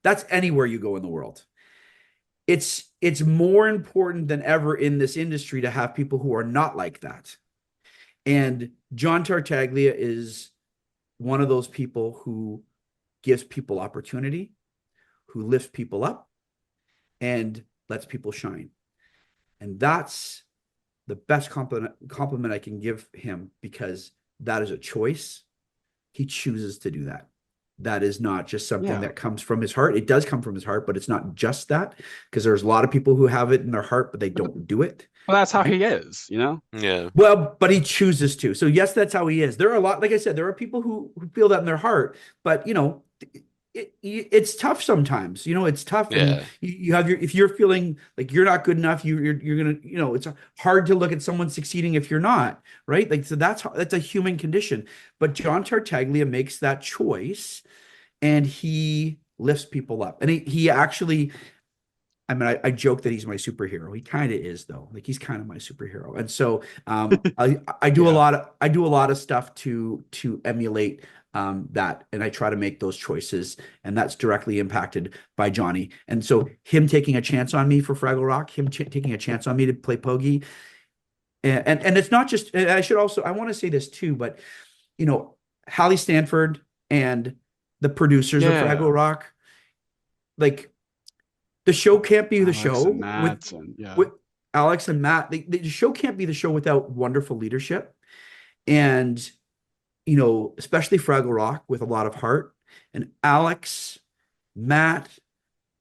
That's anywhere you go in the world. It's more important than ever in this industry to have people who are not like that. And John Tartaglia is one of those people who gives people opportunity, who lifts people up, and lets people shine. And that's the best compliment I can give him, because that is a choice. He chooses to do that. That is not just something that comes from his heart. It does come from his heart, but it's not just that, because there's a lot of people who have it in their heart, but they don't do it. Well, that's how he is, Yeah. Well, but he chooses to. So yes, that's how he is. There are a lot, like I said, there are people who feel that in their heart, but it's tough sometimes. It's tough. Yeah. And you have if you're feeling like you're not good enough, you're gonna, it's hard to look at someone succeeding if you're not, right? Like, so that's a human condition. But John Tartaglia makes that choice, and he lifts people up. And he actually, I mean, I joke that he's my superhero. He kind of is, though. Like, he's kind of my superhero. And so I do a lot of stuff to emulate that, and I try to make those choices, and that's directly impacted by Johnny. And so him taking a chance on me for Fraggle Rock, him taking a chance on me to play Pogey, and it's not just. And I want to say this too, but Hallie Stanford and the producers of Fraggle Rock, like, the show can't be the show with Alex and Matt. The show can't be the show without wonderful leadership, and especially Fraggle Rock with a lot of heart. And Alex, Matt,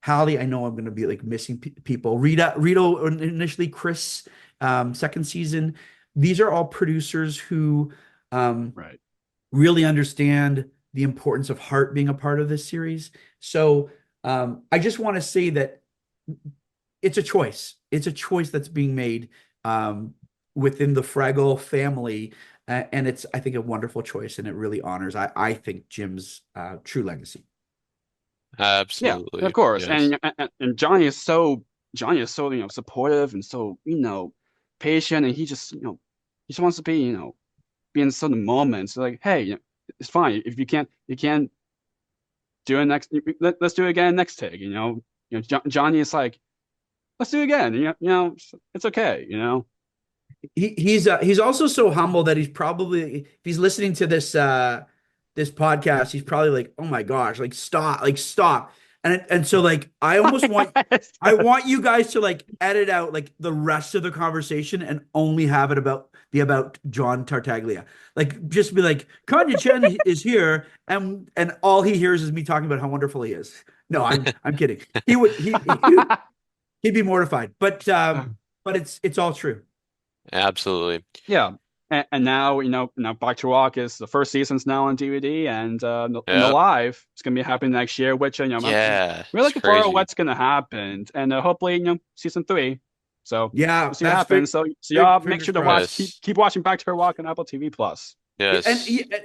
Hallie, I know I'm going to be like missing people. Rito, initially Chris, second season. These are all producers who really understand the importance of heart being a part of this series. So I just want to say that it's a choice. It's a choice that's being made within the Fraggle family. And it's, I think, a wonderful choice, and it really honors, I think, Jim's true legacy. Absolutely. Yeah, of course. Yes. And Johnny is so supportive and so patient, and he just wants to be be in certain moments. Like, hey, it's fine if you can't do it next. Let's do it again next take. Johnny is like, let's do it again. It's okay. He's also so humble that he's probably, if he's listening to this this podcast, he's probably like, oh my gosh, like stop. And so, like, I almost want you guys to like edit out like the rest of the conversation and only have it about John Tartaglia. Like, just be like, Kanja Chen is here, and all he hears is me talking about how wonderful he is. No, I'm kidding. He'd be mortified, but it's all true. Absolutely. Yeah. And now, Back to Rock is the first season's now on DVD, and the live is going to be happening next year, which, we're looking forward to what's going to happen. And hopefully, season 3. So, yeah, we'll see what happens. So y'all make sure to keep watching Back to Rock on Apple TV Plus. Yes.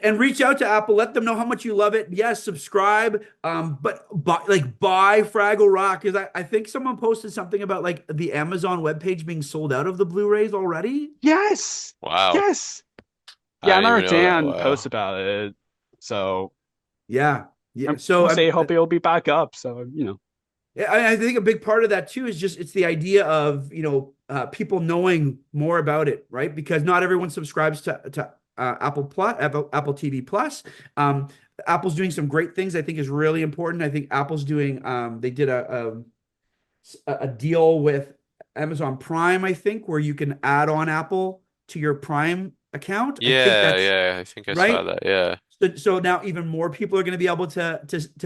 And reach out to Apple, let them know how much you love it. Yes, subscribe. But buy Fraggle Rock, because I think someone posted something about like the Amazon webpage being sold out of the Blu-rays already. Yes. Wow. Yes. Yeah, I remember Dan post about it. So yeah. So I hope it'll be back up. So I think a big part of that too is it's the idea of people knowing more about it, right? Because not everyone subscribes to Apple TV Plus. Apple's doing some great things, I think, is really important. I think Apple's doing they did a deal with Amazon Prime, I think, where you can add on Apple to your Prime account. I think I saw that. Yeah. So now even more people are going to be able to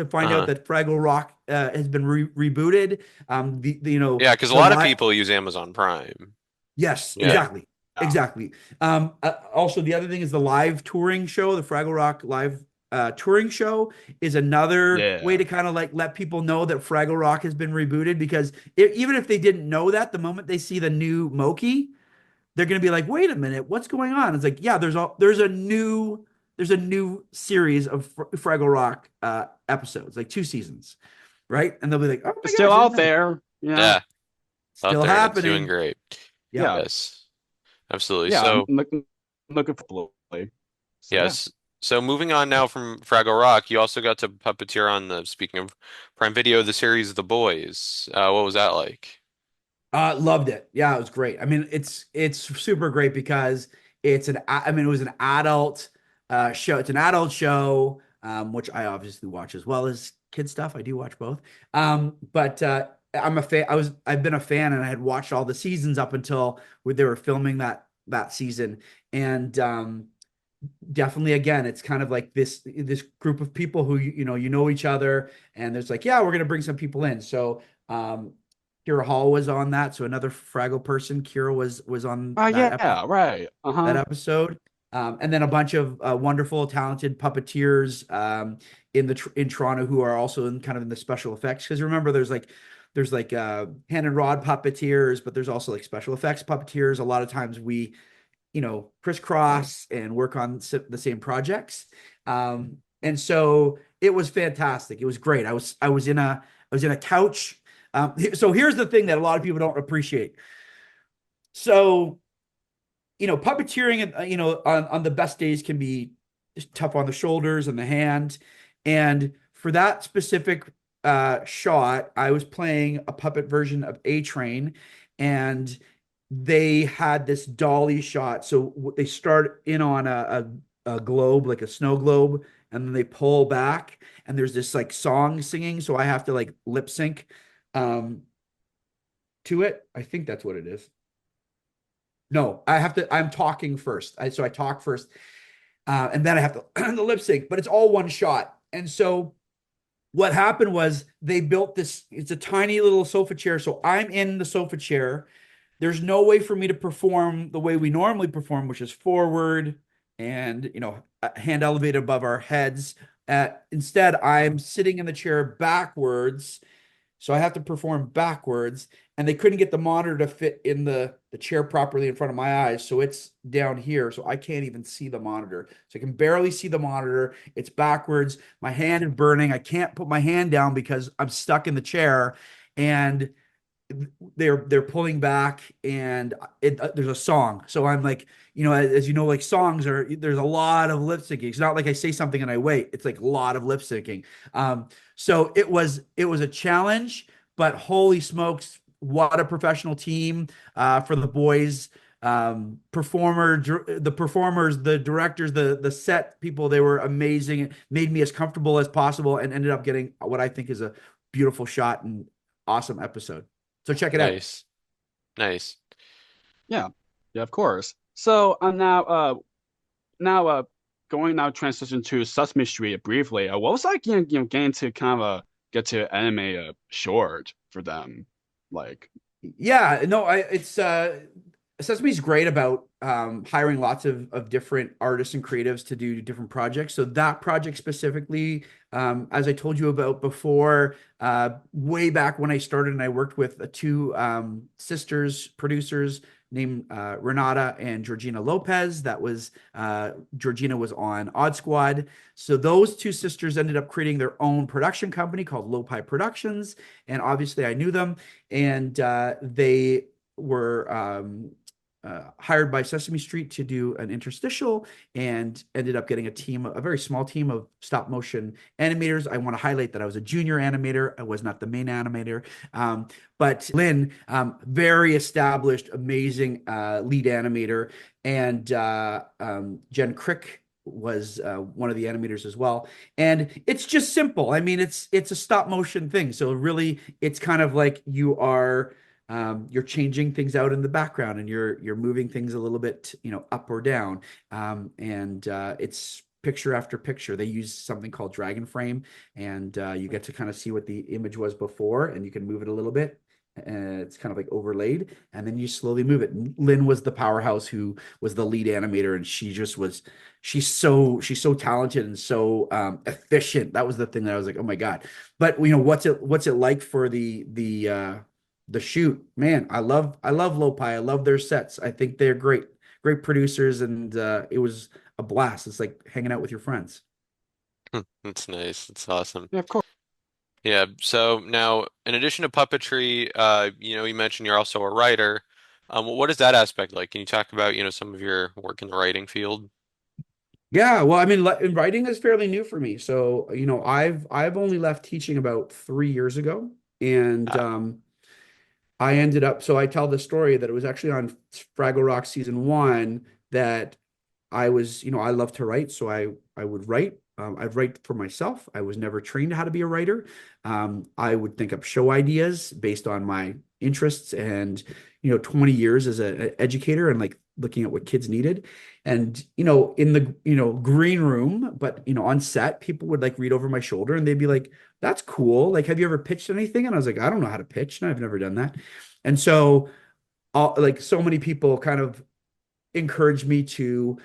find out that Fraggle Rock has been rebooted. Because a lot of people use Amazon Prime. Yes, exactly. Exactly. Also, the other thing is the live touring show, the Fraggle Rock live touring show is another way Yeah. to kind of like let people know that Fraggle Rock has been rebooted because even if they didn't know that, the moment they see the new Moki, they're going to be like, "Wait a minute, what's going on?" It's like, yeah, there's a new series of Fraggle Rock episodes, like 2 seasons, right? And they'll be like, "Oh my It's still gosh, I didn't out know." there. Yeah. Yeah, out Still there and it's doing happening. great. Yep. Yeah. Yes, absolutely. Yeah. I'm So, looking for play. So yeah. yes. So moving on now from Fraggle Rock, you also got to puppeteer on the, speaking of Prime Video, the series The Boys. What was that like? Loved it. Yeah, it was great. I mean, it's super great because I mean, it was an adult show. It's an adult show, which I obviously watch as well as kid stuff. I do watch both. But I'm a fan. I've been a fan, and I had watched all the seasons up until where they were filming that season. And definitely, again, it's kind of like this group of people who you know each other, and there's like, yeah, we're gonna bring some people in. So Kira Hall was on that, so another Fraggle person. Kira was on Oh yeah. Right. that episode, and then a bunch of wonderful, talented puppeteers in Toronto who are also in kind of in the special effects. Because remember, there's like hand and rod puppeteers, but there's also like special effects puppeteers. A lot of times we crisscross and work on the same projects. And so it was fantastic. It was great. I was in a couch. So here's the thing that a lot of people don't appreciate. So, puppeteering, on the best days can be tough on the shoulders and the hand. And for that specific shot, I was playing a puppet version of A Train, and they had this dolly shot. So they start in on a globe, like a snow globe, and then they pull back, and there's this like song singing. So I have to like lip sync um, to it. I think that's what it is. No, I'm talking first. So I talk first, and then I have to the lip sync, but it's all one shot. And so what happened was they built this, it's a tiny little sofa chair. So I'm in the sofa chair. There's no way for me to perform the way we normally perform, which is forward and, hand elevated above our heads. Instead, I'm sitting in the chair backwards. So I have to perform backwards, and they couldn't get the monitor to fit in the chair properly in front of my eyes. So it's down here. So I can't even see the monitor. So I can barely see the monitor. It's backwards. My hand is burning. I can't put my hand down because I'm stuck in the chair. And they're pulling back, and there's a song. So I'm like, as you know, like songs there's a lot of lip syncing. It's not like I say something and I wait. It's like a lot of lip syncing. So it was a challenge, but holy smokes, what a professional team for the boys. The performers, the directors, the set people, they were amazing. It made me as comfortable as possible and ended up getting what I think is a beautiful shot and awesome episode. So check it out. Nice, nice. Yeah. Yeah. Of course. So I'm now going now transition to Sesame Street briefly. What was like getting to kind of get to anime short for them, like Yeah, no, it's Sesame's great about hiring lots of different artists and creatives to do different projects. So that project specifically, as I told you about before, way back when I started, and I worked with two sisters producers named Renata and Georgina Lopez. That was Georgina was on Odd Squad. So those two sisters ended up creating their own production company called Lopi Productions, and obviously I knew them, and they were hired by Sesame Street to do an interstitial, and ended up getting a very small team of stop motion animators. I want to highlight that I was a junior animator. I was not the main animator. But Lynn, very established, amazing lead animator, and Jen Crick was one of the animators as well. And it's just simple. I mean, it's a stop motion thing. So really, it's kind of like you're changing things out in the background, and you're moving things a little bit, up or down. And it's picture after picture. They use something called Dragon Frame, and you get to kind of see what the image was before, and you can move it a little bit. and it's kind of like overlaid, and then you slowly move it. And Lynn was the powerhouse who was the lead animator, and she's so talented and so efficient. That was the thing that I was like, oh my God. But what's it like for the shoot? Man, I love Lopi. I love their sets. I think they're great producers, and it was a blast. It's like hanging out with your friends. That's nice. That's awesome. Yeah, of course. Yeah. So now, in addition to puppetry, you mentioned you're also a writer. What is that aspect like? Can you talk about, some of your work in the writing field? Yeah, well, I mean, writing is fairly new for me. So, I've only left teaching about 3 years ago, and Ah, I ended up. So I tell the story that it was actually on Fraggle Rock season 1 that I love to write, so I would write. I'd write for myself. I was never trained how to be a writer. I would think up show ideas based on my interests and 20 years as an educator and like looking at what kids needed. And in the green room, but on set, people would like read over my shoulder and they'd be like, "That's cool. Like, have you ever pitched anything?" And I was like, "I don't know how to pitch. No, I've never done that." And so, like so many people kind of encouraged me to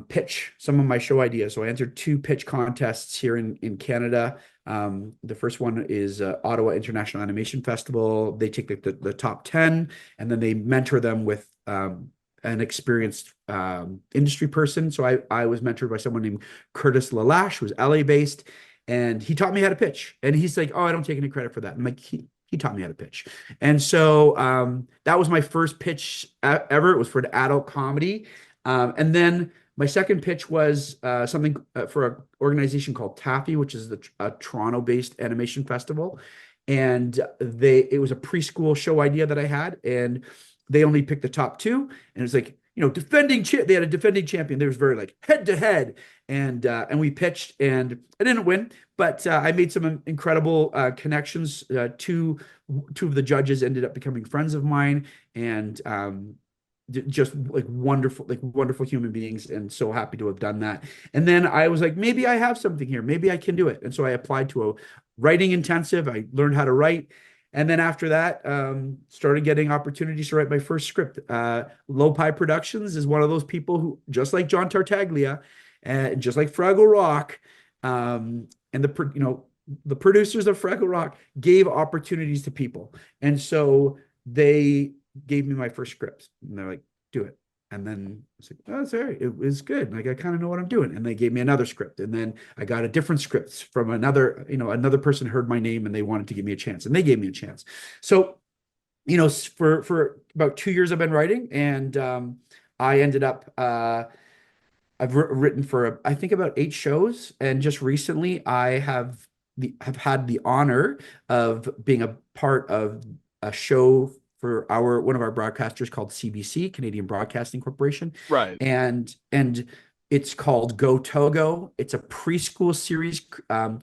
pitch some of my show ideas. So I entered 2 pitch contests here in Canada. The first one is Ottawa International Animation Festival. They take the top 10 and then they mentor them with an experienced industry person. So I was mentored by someone named Curtis Lalash, who's LA based, and he taught me how to pitch. And he's like, "Oh, I don't take any credit for that." I'm like, he taught me how to pitch. And so that was my first pitch ever. It was for an adult comedy. And then my second pitch was something for an organization called Taffy, which is a Toronto-based animation festival. And it was a preschool show idea that I had, and they only picked the top 2. And it was like, they had a defending champion. They was very like head to head, and we pitched, and I didn't win, but I made some incredible connections. Two of the judges ended up becoming friends of mine, and just like wonderful human beings, and so happy to have done that. And then I was like, maybe I have something here, maybe I can do it. And so I applied to a writing intensive. I learned how to write, and then after that started getting opportunities to write my first script. Lopi Productions is one of those people who, just like John Tartaglia and just like Fraggle Rock, and the producers of Fraggle Rock gave opportunities to people, and so they gave me my first script, and they're like, "Do it." And then I was like, "Oh, it's all right. It was good. Like, I kind of know what I'm doing." And they gave me another script, and then I got a different script from another person heard my name and they wanted to give me a chance, and they gave me a chance. So, for about 2 years I've been writing, and I ended up I've written for I think about 8 shows, and just recently I have had the honor of being a part of a show for one of our broadcasters called CBC, Canadian Broadcasting Corporation. Right. And it's called Go Togo. It's a preschool series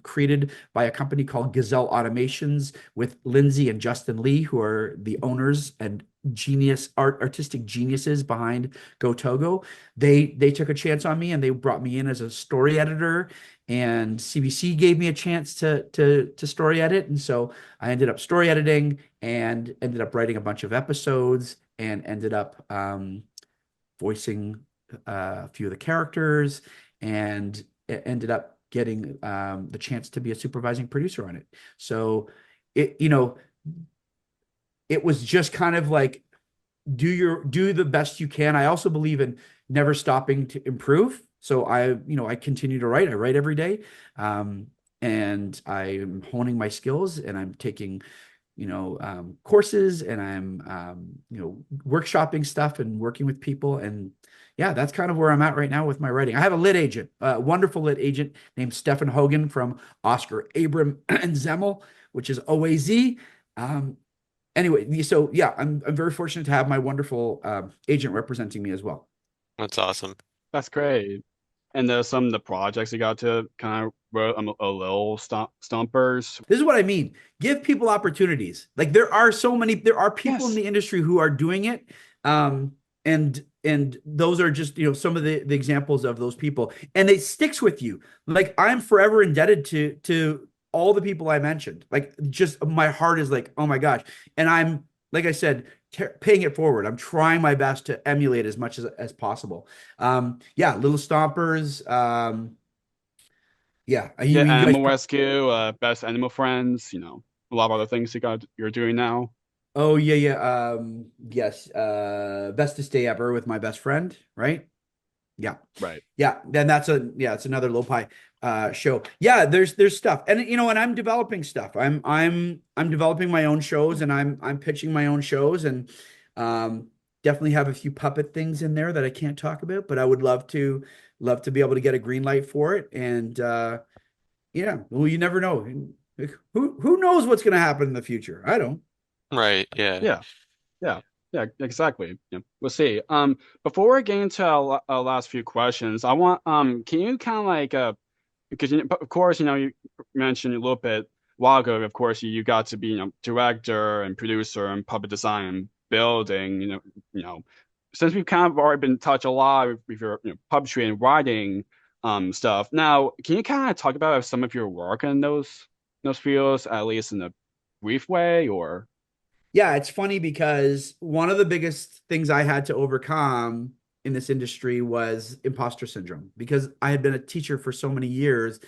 created by a company called Gazelle Automations with Lindsay and Justin Lee, who are the owners and artistic geniuses behind Go Togo. They took a chance on me and they brought me in as a story editor, and CBC gave me a chance to story edit. And so I ended up story editing and ended up writing a bunch of episodes and ended up voicing a few of the characters, and ended up getting the chance to be a supervising producer on it. So it was just kind of like do the best you can. I also believe in never stopping to improve. So I continue to write. I write every day, and I'm honing my skills, and I'm taking courses, and I'm workshopping stuff and working with people. And yeah, that's kind of where I'm at right now with my writing. I have a lit agent, a wonderful lit agent named Stefan Hogan from Oscar Abram and Zemmel, which is OAZ. Anyway, so yeah, I'm very fortunate to have my wonderful agent representing me as well. that's awesome. That's great. And there's some of the projects you got to kind of wrote a little stumpers. This is what I mean. Give people opportunities. Like there are people in the industry who are doing it. And those are just, some of the examples of those people, and it sticks with you. Like I'm forever indebted to all the people I mentioned. Like, just my heart is like, oh my gosh. And I'm, like I said, paying it forward. I'm trying my best to emulate as much as possible. Yeah, Little Stompers. Yeah, Yeah, you guys. Animal Rescue, Best Animal Friends, a lot of other things you're doing now. Oh yeah, yeah. Yes. Bestest Day Ever with my best friend, right? Yeah. Right. Yeah. Then it's another low pie show. Yeah, there's stuff. And and I'm developing stuff. I'm developing my own shows, and I'm pitching my own shows, and definitely have a few puppet things in there that I can't talk about, but I would love to be able to get a green light for it. And yeah, well, you never know. Who knows what's going to happen in the future? I don't. Right. Yeah. Yeah. Yeah. Yeah, exactly. Yeah, we'll see. Before we get into our last few questions, I want can you kind of like because of course you mentioned a little bit a while ago. Of course, you got to be director and producer and puppet design and building. Since we've kind of already been touched a lot with your puppetry and writing stuff. Now, can you kind of talk about some of your work in those fields, at least in a brief way, or? Yeah, it's funny because one of the biggest things I had to overcome in this industry was imposter syndrome, because I had been a teacher for so many years.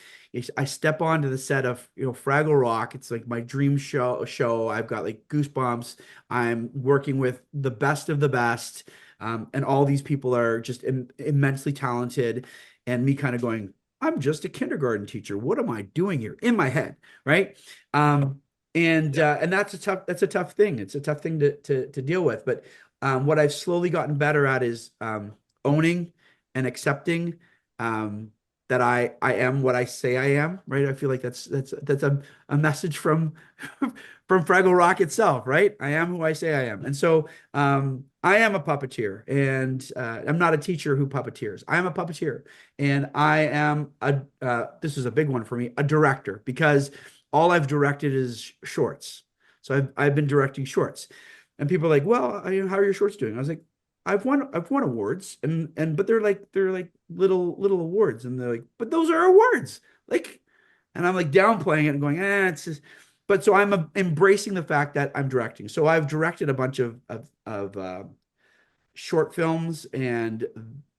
I step onto the set of Fraggle Rock. It's like my dream show. I've got like goosebumps. I'm working with the best of the best, and all these people are just immensely talented, and me kind of going, I'm just a kindergarten teacher. What am I doing here in my head, right? And that's a tough thing. It's a tough thing to deal with. But what I've slowly gotten better at is owning and accepting that I am what I say I am. Right. I feel like that's a message from from Fraggle Rock itself. Right. I am who I say I am. And so I am a puppeteer, and I'm not a teacher who puppeteers. I am a puppeteer, and I am this is a big one for me, a director, because all I've directed is shorts. So I've been directing shorts, and people are like, "Well, how are your shorts doing?" I was like, "I've won awards, but they're like little awards, and they're like, but those are awards, like," and I'm like downplaying it and going, it's just. But so I'm embracing the fact that I'm directing. So I've directed a bunch of short films, and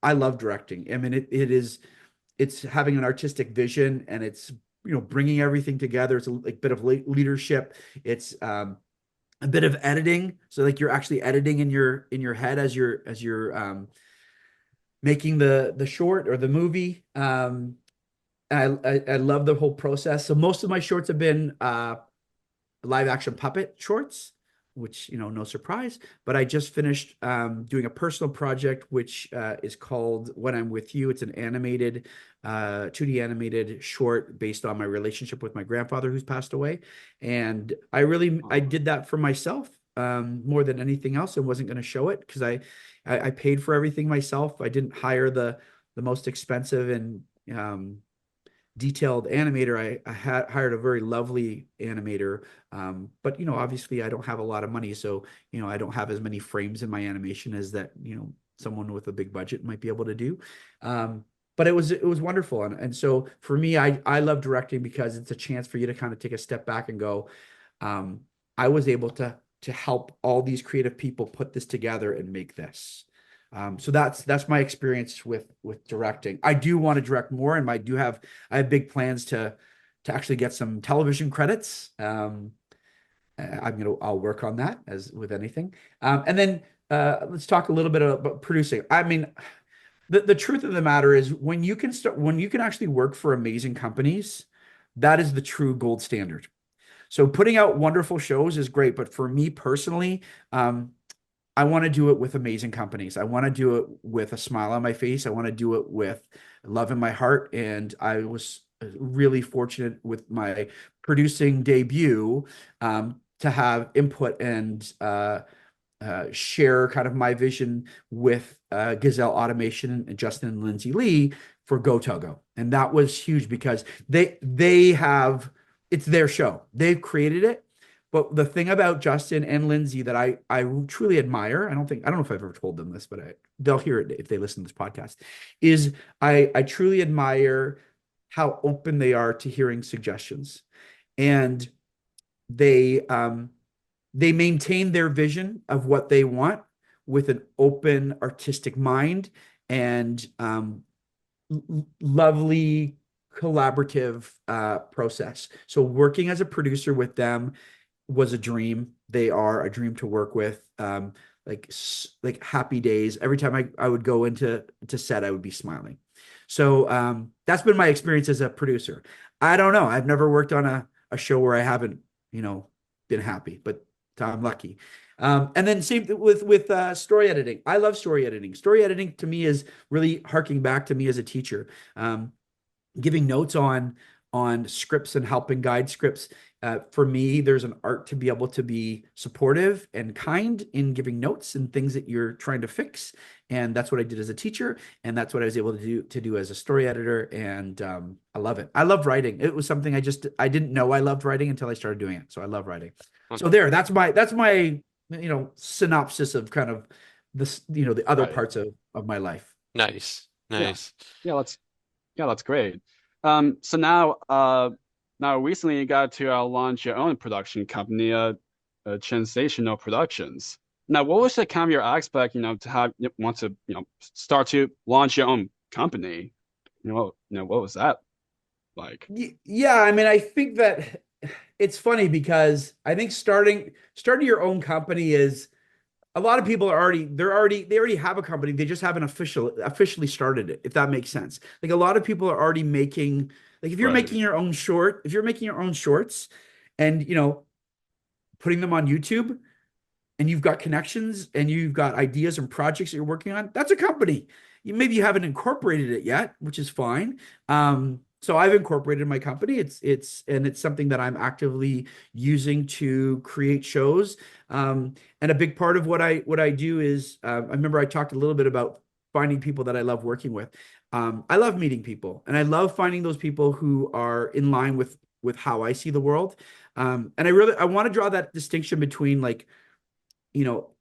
I love directing. I mean, it's having an artistic vision, and it's bringing everything together. It's a bit of leadership. It's a bit of editing. So like you're actually editing in your head as you're making the short or the movie. I love the whole process. So most of my shorts have been live action puppet shorts, which, no surprise, but I just finished doing a personal project, which is called When I'm With You. It's an animated 2D animated short based on my relationship with my grandfather who's passed away. And I did that for myself more than anything else, and wasn't going to show it because I paid for everything myself. I didn't hire the most expensive and detailed animator. I had hired a very lovely animator, but obviously I don't have a lot of money, so I don't have as many frames in my animation as that someone with a big budget might be able to do. But it was wonderful, and so for me, I love directing because it's a chance for you to kind of take a step back and go, I was able to help all these creative people put this together and make this. So that's my experience with directing. I do want to direct more, and I have big plans to actually get some television credits. I'll work on that, as with anything. And then let's talk a little bit about producing. I mean, the truth of the matter is, when you can actually work for amazing companies, that is the true gold standard. So putting out wonderful shows is great, but for me personally, I want to do it with amazing companies. I want to do it with a smile on my face. I want to do it with love in my heart. And I was really fortunate with my producing debut to have input and share kind of my vision with Gazelle Automation and Justin and Lindsay Lee for Go Togo. And that was huge because it's their show. They've created it. But the thing about Justin and Lindsay that I truly admire, I don't know if I've ever told them this, but they'll hear it if they listen to this podcast, is I truly admire how open they are to hearing suggestions. and they they maintain their vision of what they want with an open artistic mind and lovely collaborative process. So working as a producer with them was a dream. They are a dream to work with. Like happy days. Every time I would go into set, I would be smiling. So that's been my experience as a producer. I don't know. I've never worked on a show where I haven't, been happy, but I'm lucky. And then same with story editing. I love story editing. Story editing to me is really harking back to me as a teacher. Giving notes on scripts and helping guide scripts. For me, there's an art to be able to be supportive and kind in giving notes and things that you're trying to fix. And that's what I did as a teacher, and that's what I was able to do as a story editor. And I love it. I love writing. It was something I didn't know I loved writing until I started doing it. So I love writing. So that's my synopsis of kind of this, the other Right. parts of my life. Nice. Yeah. Nice. That's great. So now recently you got to launch your own production company, Chensational Productions. Now, what was the kind of your aspect, to have want to, start to launch your own company? What was that like? Yeah, I mean, I think that it's funny because I think starting your own company is a lot of people they already have a company. They just haven't officially started it, if that makes sense. Like a lot of people are already making, like if you're Right. making your own shorts and putting them on YouTube and you've got connections and you've got ideas and projects that you're working on, that's a company. Maybe you haven't incorporated it yet, which is fine. So I've incorporated my company. It's something that I'm actively using to create shows. And a big part of what I do is I remember I talked a little bit about finding people that I love working with. I love meeting people, and I love finding those people who are in line with how I see the world. And I want to draw that distinction between like, you know,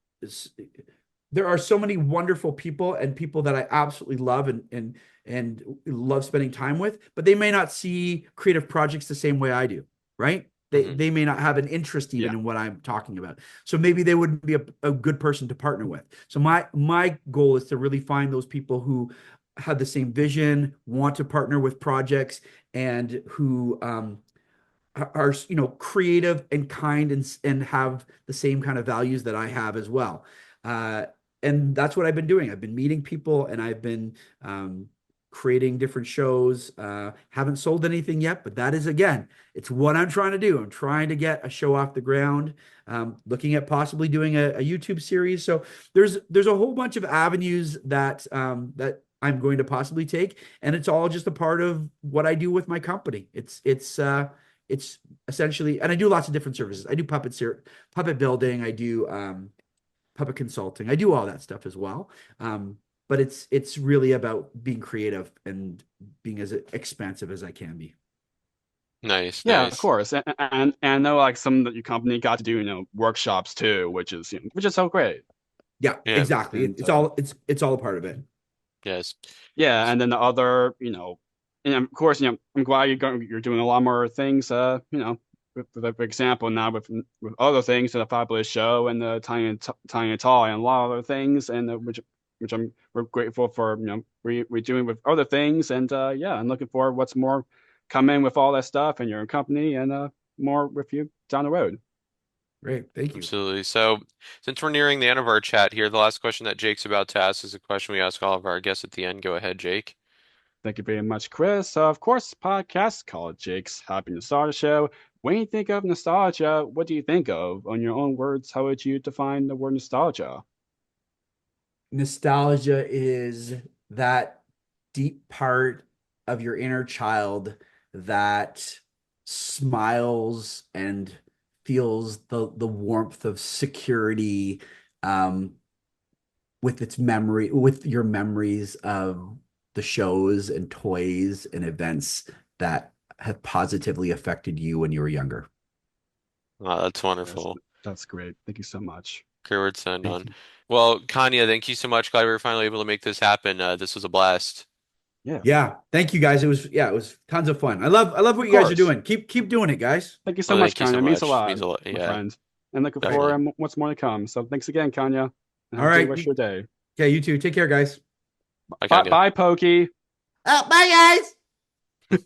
there are so many wonderful people and people that I absolutely love and love spending time with, but they may not see creative projects the same way I do, right? Hmm. They may not have an interest even Yeah. in what I'm talking about. So maybe they wouldn't be a good person to partner with. So my goal is to really find those people who have the same vision, want to partner with projects, and who are creative and kind and have the same kind of values that I have as well. Uh, and that's what I've been doing. I've been meeting people and I've been creating different shows. Haven't sold anything yet, but that is again, it's what I'm trying to do. I'm trying to get a show off the ground. Looking at possibly doing a YouTube series. So there's a whole bunch of avenues that I'm going to possibly take, and it's all just a part of what I do with my company. It's essentially, and I do lots of different services. I do puppet building. I do puppet consulting. I do all that stuff as well. But it's really about being creative and being as expansive as I can be. Nice. Yeah, of Nice. course. And I know like some that your company got to do, workshops too, which is so great. Yeah, Yeah. exactly. And It's all a part of it. Yes. yeah, and then the other, and of course, I'm glad you're doing a lot more things, for example, now with other things, the Fabulous Show and the Tiny and Tall and a lot of other things, and which we're grateful for, we're doing with other things, and yeah, I'm looking forward what's more coming with all that stuff and your company and more with you down the road. Great. Thank you. Absolutely. So, since we're nearing the end of our chat here, the last question that Jake's about to ask is a question we ask all of our guests at the end. Go ahead, Jake. Thank you very much, Chris. Of course, podcast called Jake's Happy Nostalgia Show. When you think of nostalgia, what do you think of? On your own words, how would you define the word nostalgia? Nostalgia is that deep part of your inner child that smiles and feels the warmth of security um, with your memories of the shows and toys and events that have positively affected you when you were younger. That's Yes, wonderful. that's great. Thank you so much. Great word to end Thank on. you. Well, Kanya, thank you so much. Glad we were finally able to make this happen. This was a blast. Yeah. Thank you guys. It was tons of fun. I love what you guys are doing. Keep doing it, guys. Thank you so much, thank you Kanja. so It means a much. lot. Means a lot. My Yeah. friend. And looking Definitely. forward to what's more to come. So thanks again, Kanja. And All right. Rest of your day. Okay, you too. Take care, guys. Bye, Pokey. Oh, bye, guys.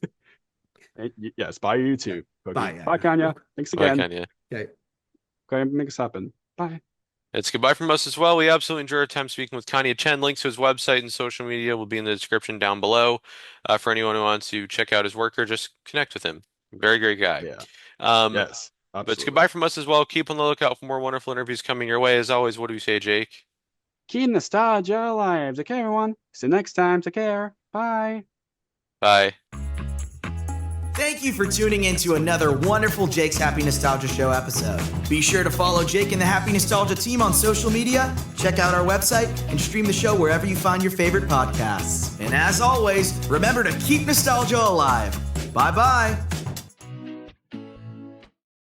Yes, bye you too. Pokey. Bye. Bye, Kanja. Thanks Bye, again. Kanja. Okay. Okay, make this happen. Bye. It's goodbye from us as well. We absolutely enjoyed our time speaking with Kanja Chen. Links to his website and social media will be in the description down below. For anyone who wants to check out his work or just connect with him. Very great guy. Yeah. But Yes. it's Absolutely. goodbye from us as well. Keep on the lookout for more wonderful interviews coming your way. As always, what do we say, Jake? Keep nostalgia alive. Take care, everyone. See you next time. Take care. Bye. Bye. Thank you for tuning in to another wonderful Jake's Happy Nostalgia Show episode. Be sure to follow Jake and the Happy Nostalgia team on social media, check out our website, and stream the show wherever you find your favorite podcasts. And as always, remember to keep nostalgia alive. Bye-bye.